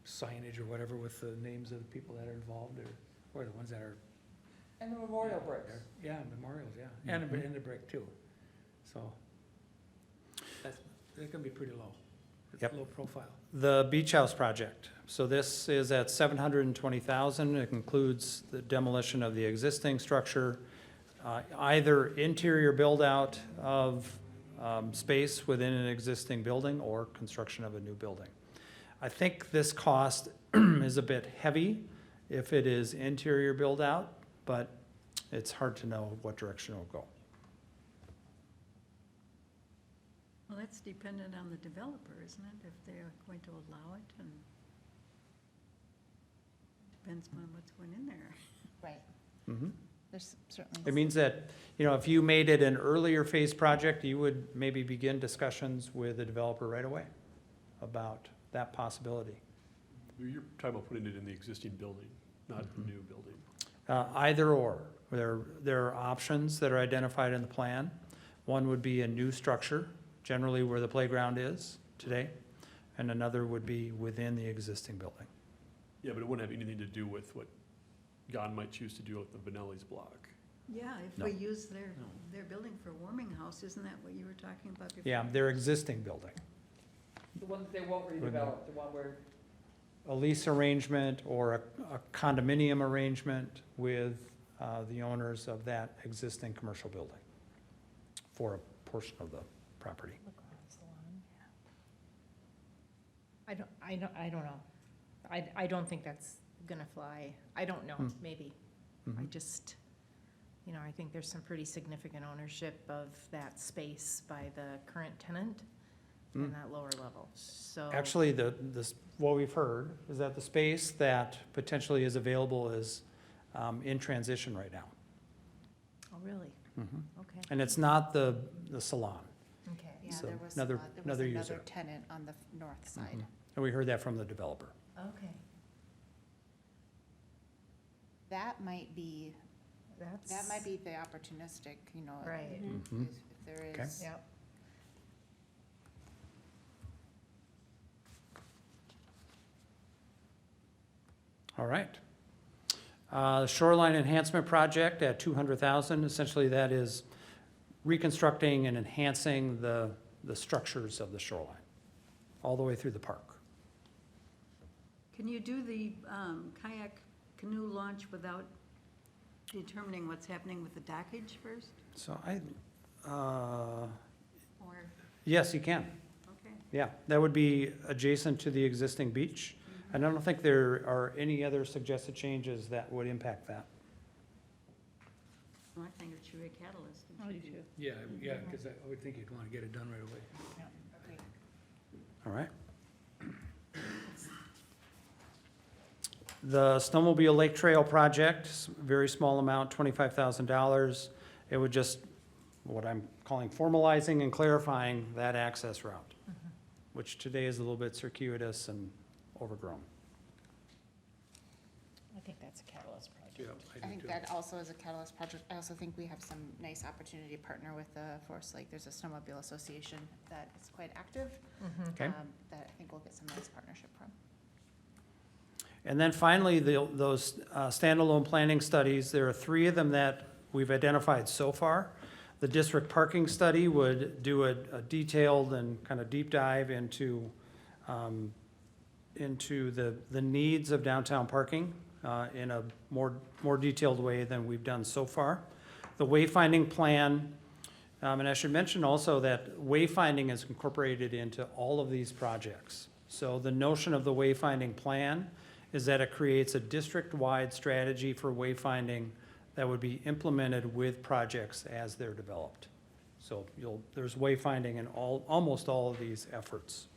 signage or whatever with the names of the people that are involved, or or the ones that are, And the memorial bricks. yeah, memorials, yeah, and the brick too. So, they're gonna be pretty low. It's Yep. low profile. The beach house project. So this is at 720,000. It includes the demolition of the existing structure, either interior build-out of space within an existing building or construction of a new building. I think this cost is a bit heavy if it is interior build-out, but it's hard to know what direction it'll go. Well, that's dependent on the developer, isn't it, if they're going to allow it, and depends on what's going in there. Right. Mhm. There's certainly. It means that, if you made it an earlier phase project, you would maybe begin discussions with the developer right away about that possibility. You're talking about putting it in the existing building, not the new building. Either or. There are options that are identified in the plan. One would be a new structure, generally where the playground is today, and another would be within the existing building. Yeah, but it wouldn't have anything to do with what Gon might choose to do with the Vanelli's block. Yeah, if No. we use their building for a warming house, isn't that what you were talking about before? Yeah, their existing building. The one that they won't redevelop, the one where, A lease arrangement or a condominium arrangement with the owners of that existing commercial building for a portion of the property. I don't know. I don't think that's gonna fly. I don't know, maybe. I Mhm. just, I think there's some pretty significant ownership of that space by the current tenant in that lower level, so. Actually, what we've heard is that the space that potentially is available is in transition right now. Oh, really? Mhm. Okay. And it's not the salon. Okay. Yeah, So there was another- there was another another user. tenant on the north side. Mhm. And we heard that from the developer. Okay. That might be the opportunistic, Right. Mhm. if there Okay. is. Yep. All right. Shoreline Enhancement Project at 200,000. Essentially, that is reconstructing and enhancing the structures of the shoreline, all the way through the park. Can you do the kayak canoe launch without determining what's happening with the dockage first? So Or, yes, you can. okay. Yeah, that would be adjacent to the existing beach. And I don't think there are any other suggested changes that would impact that. Well, I think it should be a catalyst. It Oh, you should be- should. Yeah, because I would think you'd want to get it done right away. All right. The Snowmobile Lake Trail project, very small amount, $25,000. It would just, what I'm calling formalizing and clarifying that access route, which today is a little bit circuitous and overgrown. I think that's a catalyst project. Yeah, I do think too. that also is a catalyst project. I also think we have some nice opportunity to partner with Forest Lake. There's a snowmobile association that is quite active. Okay. That I think we'll get some nice partnership from. And then finally, those standalone planning studies, there are 3 of them that we've identified so far. The district parking study would do a detailed and kind of deep dive into the needs of downtown parking in a more detailed way than we've done so far. The Wayfinding Plan, and I should mention also that wayfinding is incorporated into all of these projects. So the notion of the Wayfinding Plan is that it creates a district-wide strategy for wayfinding that would be implemented with projects as they're developed. So there's wayfinding in almost all of these efforts.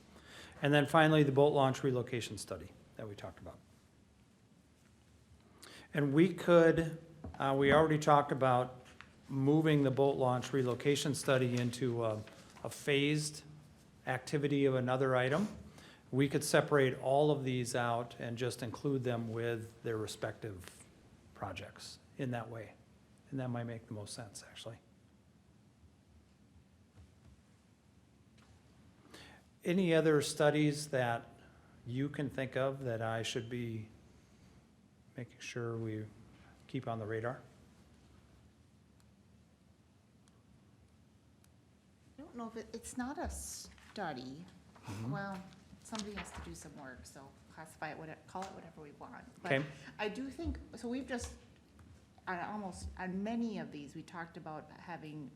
And then finally, the boat launch relocation study that we talked about. And we already talked about moving the boat launch relocation study into a phased activity of another item. We could separate all of these out and just include them with their respective projects in that way. And that might make the most sense, actually. Any other studies that you can think of that I should be making sure we keep on the radar. I don't know if it's not a study. Mhm. Well, somebody has to do some work, so classify it, call it whatever we want. But Okay. I do think, so we've just, on many of these, we talked about having,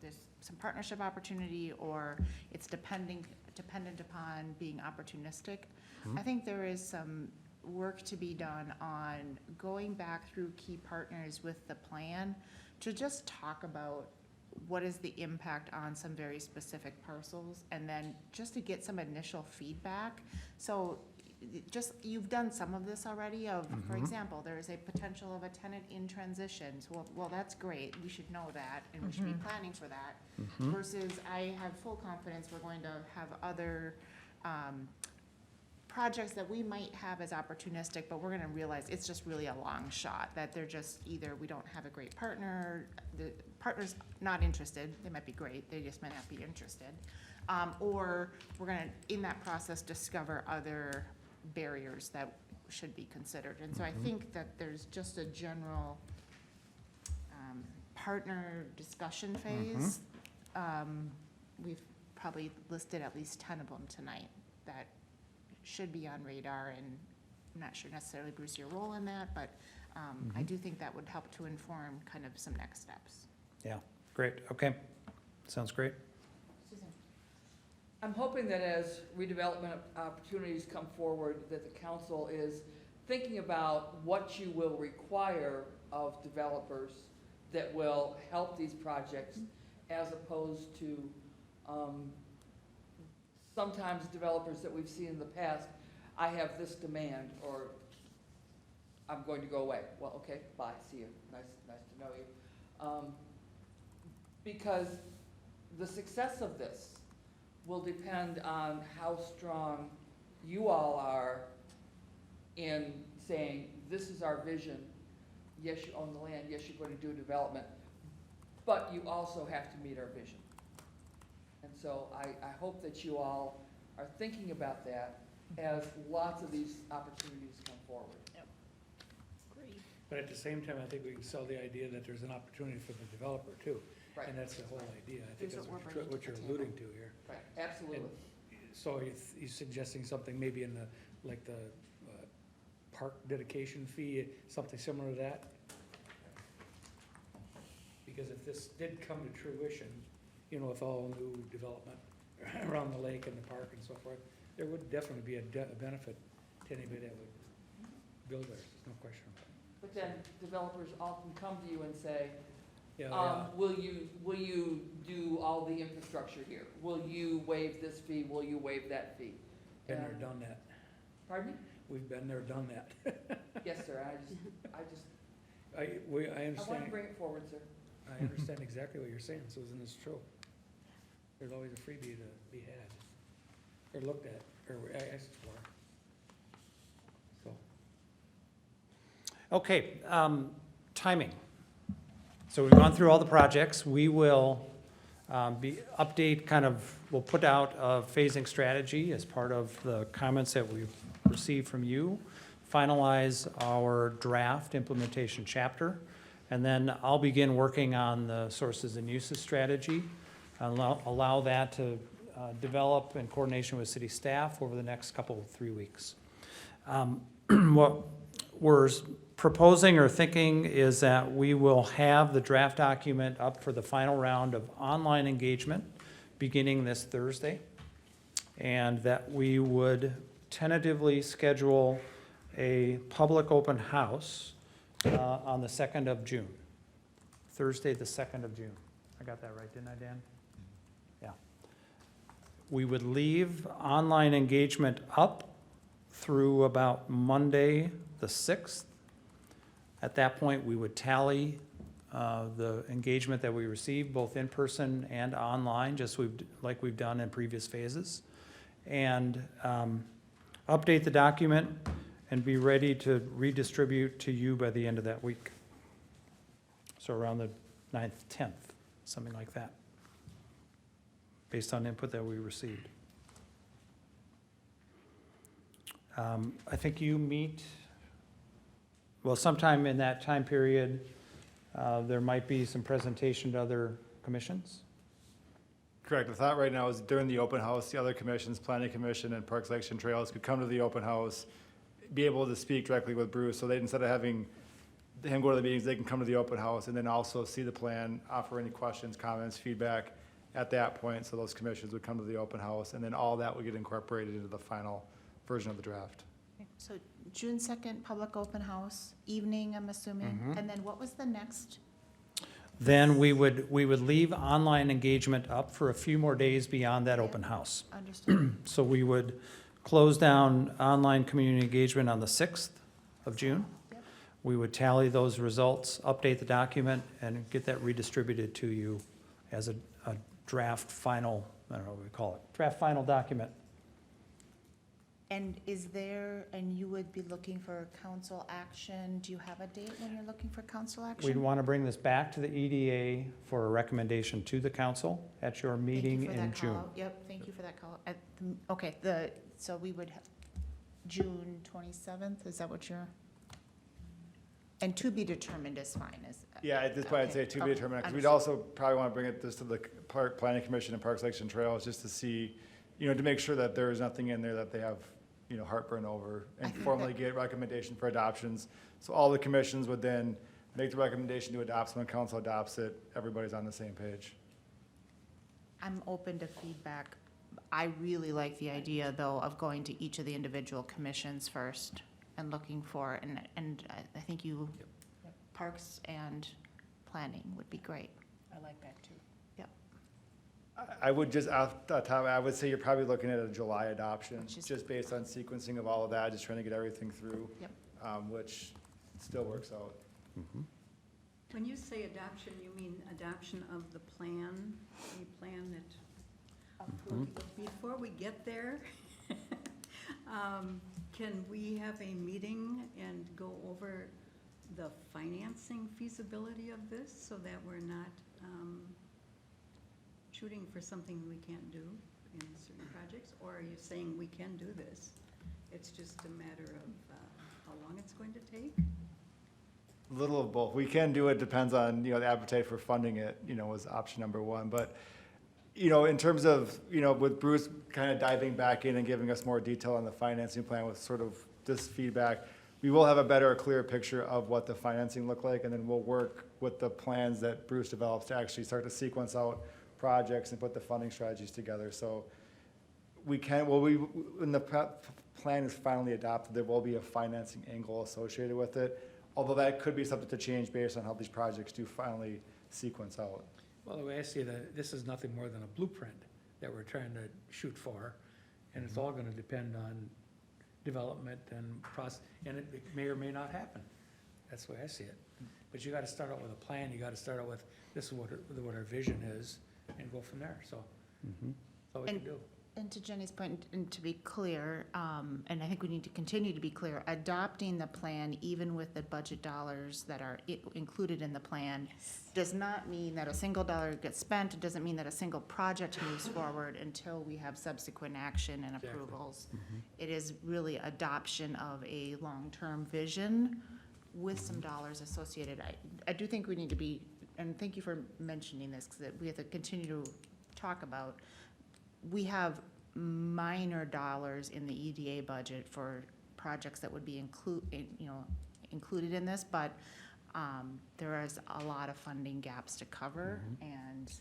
there's some partnership opportunity, or it's dependent upon being opportunistic. Mhm. I think there is some work to be done on going back through key partners with the plan to just talk about what is the impact on some very specific parcels, and then just to get some initial feedback. So you've done some of this already for Mhm. example, there is a potential of a tenant in transition. So, well, that's great, we should know that, and we should be planning for that. Mhm. Versus I have full confidence we're going to have other, projects that we might have as opportunistic, but we're gonna realize it's just really a long shot, that they're just either we don't have a great partner, the partner's not interested, they might be great, they just might not be interested. Or we're gonna, in that process, discover other barriers that should be considered. And so I Mhm. think that there's just a general, partner discussion phase. We've probably listed at least 10 of them tonight that should be on radar, and I'm not sure necessarily, Bruce, your role in that, but I do think that would help to inform kind of some next steps. Yeah, great, okay. Sounds great. Susan? I'm hoping that as redevelopment opportunities come forward, that the council is thinking about what you will require of developers that will help these projects, as opposed to, sometimes developers that we've seen in the past, I have this demand, or I'm going to go away. Well, okay, bye, see you, nice to know you. Because the success of this will depend on how strong you all are in saying, this is our vision. Yes, you own the land, yes, you're going to do development, but you also have to meet our vision. And so I hope that you all are thinking about that as lots of these opportunities come forward. Great. But at the same time, I think we can sell the idea that there's an opportunity for the developer too. Right. And that's the whole idea. I think Here's that's what we're bringing what to you're the table. alluding to here. Right, absolutely. So you're suggesting something maybe in the, like the park dedication fee, something similar to that? Because if this did come to fruition, with all new development around the lake and the park and so forth, there would definitely be a benefit to anybody that would build there, there's no question about it. But then developers often come to you and say, Yeah, will you do all the infrastructure here? Will you waive this fee? Will you waive that fee? been there, done that. Pardon me? We've been there, done that. Yes, sir, I I want to understand, bring it forward, sir. I understand exactly what you're saying, Susan, it's true. There's always a freebie to be had, or looked at, or asked for. So, Okay, timing. So we've gone through all the projects. We will we'll put out a phasing strategy as part of the comments that we've received from you, finalize our draft implementation chapter, and then I'll begin working on the sources and uses strategy, allow that to develop in coordination with city staff over the next 3 weeks. What we're proposing or thinking is that we will have the draft document up for the final round of online engagement beginning this Thursday, and that we would tentatively schedule a public open house on the 2nd of June, Thursday, the 2nd of June. I got that right, didn't I, Dan? Yeah. We would leave online engagement up through about Monday, the 6th. At that point, we would tally the engagement that we received, both in person and online, just like we've done in previous phases, and update the document and be ready to redistribute to you by the end of that week. So around the 9th, 10th, something like that, based on input that we received. I think you meet well, sometime in that time period, there might be some presentation to other commissions. Correct. The thought right now is during the open house, the other commissions, Planning Commission and Parks, Lakes, and Trails could come to the open house, be able to speak directly with Bruce, so they, instead of having him go to the meetings, they can come to the open house and then also see the plan, offer any questions, comments, feedback at that point, so those commissions would come to the open house, and then all that would get incorporated into the final version of the draft. So June 2nd, public open house, evening, I'm assuming. Mhm. And then what was the next? Then we would leave online engagement up for a few more days beyond that open house. Understood. So we would close down online community engagement on the 6th of June. Yep. We would tally those results, update the document, and get that redistributed to you as a draft final, I don't know what we call it, draft final document. And is there, and you would be looking for council action? Do you have a date when you're looking for council action? We'd want to bring this back to the EDA for a recommendation to the council at your meeting in June. Yep, thank you for that call. Okay, so we would, June 27th, is that what you're? And to be determined is fine, is? Yeah, at this point, I'd say okay. to be determined, because we'd Understood. also probably want to bring it this to the Planning Commission and Parks, Lakes, and Trails, just to see, to make sure that there is nothing in there that they have, heartburn over, I and think formally that- get recommendation for adoptions. So all the commissions would then make the recommendation to adopt, so when council adopts it, everybody's on the same page. I'm open to feedback. I really like the idea, though, of going to each of the individual commissions first and looking for, and I think you, Parks and Planning would be great. I like that too. I would just, off the top, I would say you're probably looking at a July adoption, Which is- just based on sequencing of all of that, just trying to get everything through. Yep. Which still works out. When you say adoption, you mean adoption of the plan, a plan that approved. Before we get there, can we have a meeting and go over the financing feasibility of this so that we're not shooting for something we can't do in certain projects? Or are you saying we can do this? It's just a matter of how long it's going to take? Little of both. We can do it, depends on, the appetite for funding it, was option number one. But, in terms of, with Bruce kind of diving back in and giving us more detail on the financing plan with sort of this feedback, we will have a better, clearer picture of what the financing look like, and then we'll work with the plans that Bruce develops to actually start to sequence out projects and put the funding strategies together. So we can, when the plan is finally adopted, there will be a financing angle associated with it, although that could be subject to change based on how these projects do finally sequence out. Well, the way I see that, this is nothing more than a blueprint that we're trying to shoot for, and it's all gonna depend on development and process, and it may or may not happen. That's the way I see it. But you gotta start out with a plan, you gotta start out with, this is what our vision is, and go from there, so. That's all we can do. And to Jenny's point, and to be clear, and I think we need to continue to be clear, adopting the plan, even with the budget dollars that are included in the plan, does not mean that a single dollar gets spent. It doesn't mean that a single project moves forward until we have subsequent action and Exactly. approvals. It is really adoption of a long-term vision with some dollars associated. I do think we need to be, and thank you for mentioning this, because we have to continue to talk about, we have minor dollars in the EDA budget for projects that would be included in this, but there is a lot of funding gaps to cover, and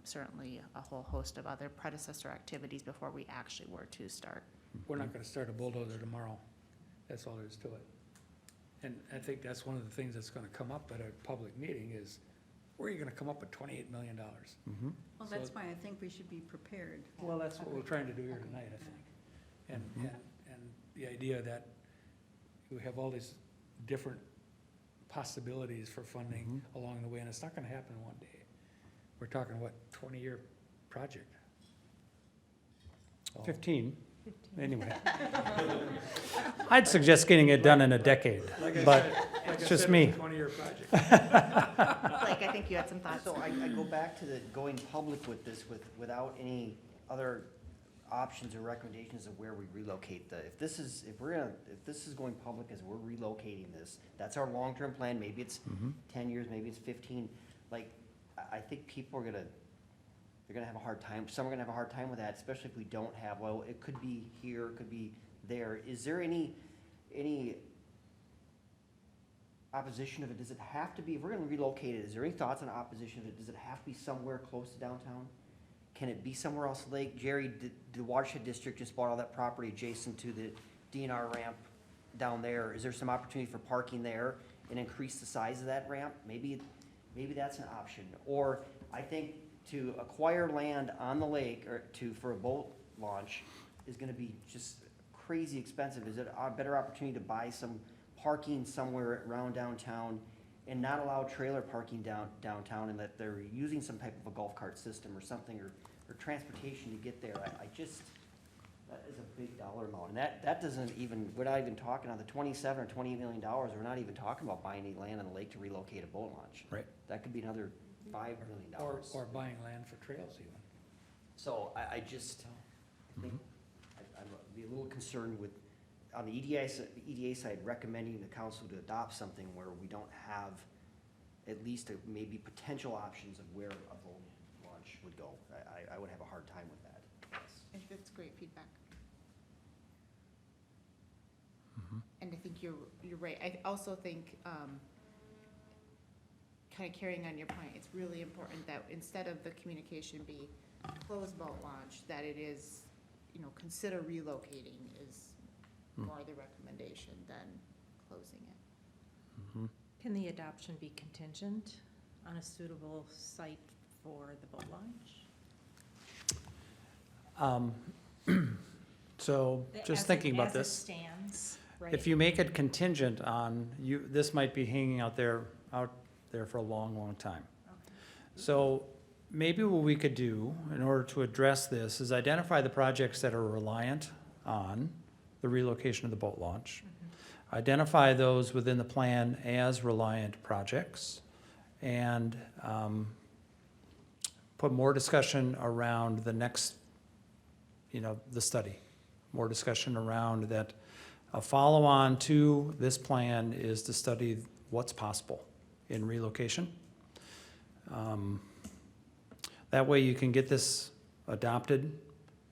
certainly a whole host of other predecessor activities before we actually were to start. We're not gonna start a bulldozer tomorrow. That's all there is to it. And I think that's one of the things that's gonna come up at a public meeting is, where are you gonna come up with $28 million? Well, that's why I think we should be prepared. Well, that's what we're trying to do here tonight, I think. And the idea that we have all these different possibilities for funding along the way, and it's not gonna happen in one day. We're talking, 20-year project? So- 15, anyway. I'd suggest getting it done in a decade, but it's just me. 20-year project. Like, I think you had some thoughts. So I go back to the going public with this without any other options or recommendations of where we relocate if this is going public as we're relocating this, that's our long-term plan, maybe it's 10 years, maybe it's 15, like, I think people they're gonna have a hard time, some are gonna have a hard time with that, especially if we don't have, well, it could be here, it could be there. Is there any opposition of it? Does it have to be, if we're gonna relocate it, is there any thoughts on opposition of it? Does it have to be somewhere close to downtown? Can it be somewhere else? Lake, Jerry, did the Watershed District just bought all that property adjacent to the DNR ramp down there? Is there some opportunity for parking there and increase the size of that ramp? Maybe that's an option. Or I think to acquire land on the lake or for a boat launch is gonna be just crazy expensive. Is it a better opportunity to buy some parking somewhere around downtown and not allow trailer parking downtown, and that they're using some type of a golf cart system or something, or transportation to get there? That is a big dollar amount, and that doesn't even, we're not even talking on the $27 or $28 million, we're not even talking about buying any land on the lake to relocate a boat launch. Right. That could be another $5 million. Or buying land for trails even. So I think I'd be a little concerned with, on the EDA side, recommending the council to adopt something where we don't have at least maybe potential options of where a boat launch would go. I would have a hard time with that. Yes. I think that's great feedback. And I think you're right. I also think, kind of carrying on your point, it's really important that instead of the communication be closed boat launch, that it is, consider relocating is more the recommendation than closing it. Can the adoption be contingent on a suitable site for the boat launch? So, just thinking about this. As it stands, right? If you make it contingent on, this might be hanging out there for a long, long time. Okay. So maybe what we could do in order to address this is identify the projects that are reliant on the relocation of the boat launch. Identify those within the plan as reliant projects, and put more discussion around the next, the study. More discussion around that. A follow-on to this plan is to study what's possible in relocation. That way you can get this adopted,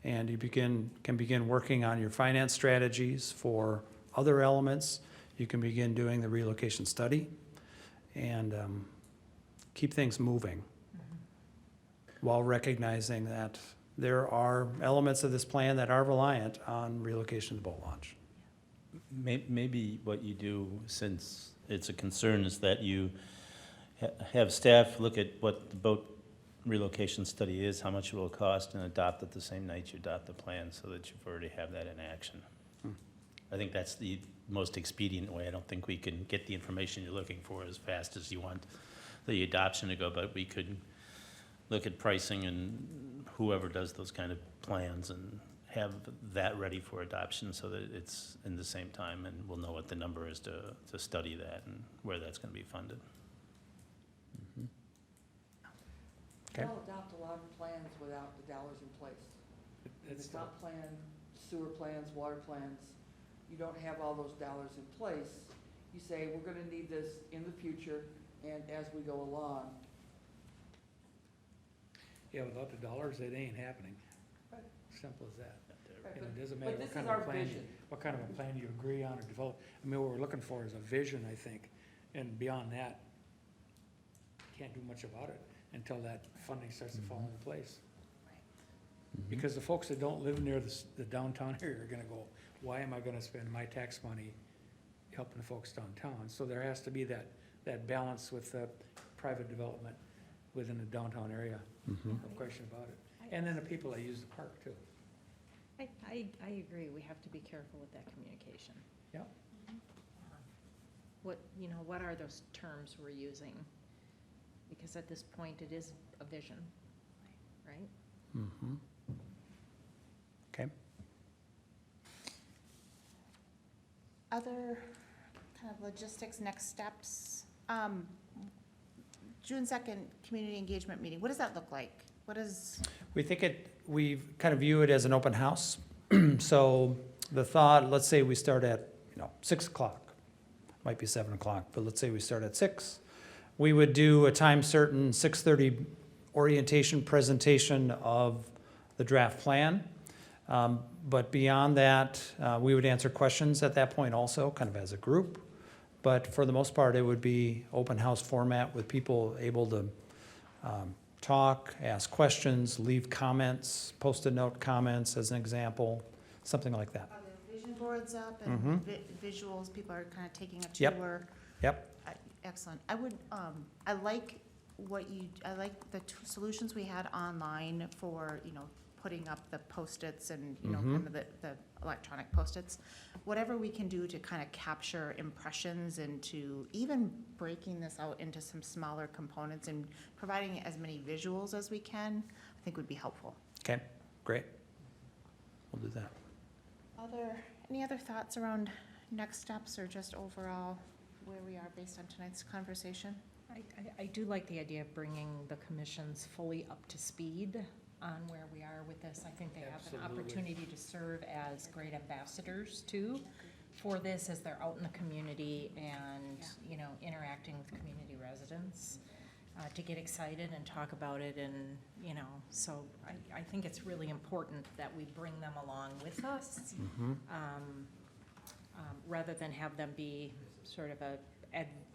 and you can begin working on your finance strategies for other elements. You can begin doing the relocation study and keep things moving while recognizing that there are elements of this plan that are reliant on relocation of the boat launch. Maybe what you do, since it's a concern, is that you have staff look at what the boat relocation study is, how much it will cost, and adopt it the same night you adopt the plan, so that you've already have that in action. I think that's the most expedient way. I don't think we can get the information you're looking for as fast as you want the adoption to go, but we could look at pricing and whoever does those kind of plans and have that ready for adoption so that it's in the same time, and we'll know what the number is to study that and where that's going to be funded. Okay. We'll adopt a lot of plans without the dollars in place. It's The comp plan, sewer plans, water plans, you don't have all those dollars in place. You say, we're gonna need this in the future and as we go along. Yeah, without the dollars, it ain't happening. Right. Simple as that. Right, And it but- doesn't matter but what this kind is of our a plan, vision. what kind of a plan you agree on or develop. I mean, what we're looking for is a vision, I think, and beyond that, can't do much about it until that funding starts to fall into place. Because the folks that don't live near the downtown area are gonna go, why am I gonna spend my tax money helping the folks downtown? So there has to be that balance with the private development within the downtown area, no question about it. And then the people that use the park too. I agree, we have to be careful with that communication. Yep. What are those terms we're using? Because at this point, it is a vision, right? Okay. Other kind of logistics, next steps. June 2nd, community engagement meeting. What does that look like? What is? We kind of view it as an open house. So the thought, let's say we start at, 6 o'clock. Might be 7 o'clock, but let's say we start at 6. We would do a time certain 6:30 orientation presentation of the draft plan. But beyond that, we would answer questions at that point also, kind of as a group. But for the most part, it would be open house format with people able to talk, ask questions, leave comments, Post-it note comments as an example, something like that. Are there vision boards up Mhm. and visuals, people are kind of taking a Yep. tour? Yep. Excellent. I would, I like I like the solutions we had online for, putting up the Post-its and, kind of the electronic Post-its. Whatever we can do to kind of capture impressions and to even breaking this out into some smaller components and providing as many visuals as we can, I think would be helpful. Okay, great. We'll do that. Any other thoughts around next steps or just overall where we are based on tonight's conversation? I do like the idea of bringing the commissions fully up to speed on where we are with this. I think they have an Absolutely. opportunity to serve as great ambassadors too for this as they're out in the community and, interacting with community residents, to get excited and talk about it and, so I think it's really important that we bring them along with us, rather than have them be sort of a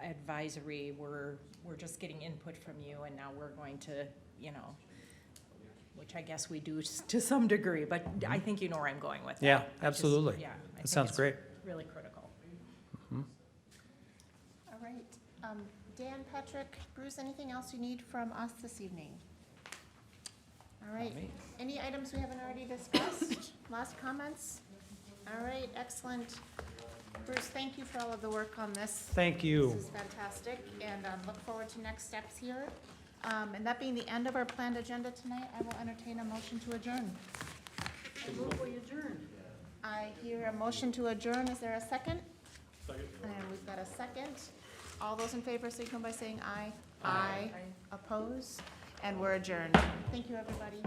advisory, we're just getting input from you and now we're going to, which I guess we do to some degree, but I think you know where I'm going with that. Yeah, absolutely. Yeah. I That sounds think great. it's really critical. All right. Dan, Patrick, Bruce, anything else you need from us this evening? All right. Any items we haven't already discussed? Last comments? All right, excellent. Bruce, thank you for all of the work on this. Thank you. This is fantastic, and look forward to next steps here. And that being the end of our planned agenda tonight, I will entertain a motion to adjourn. I hear a motion to adjourn. Is there a second? Second. And we've got a second. All those in favor signal by saying aye. Aye. Oppose? And we're adjourned. Thank you, everybody.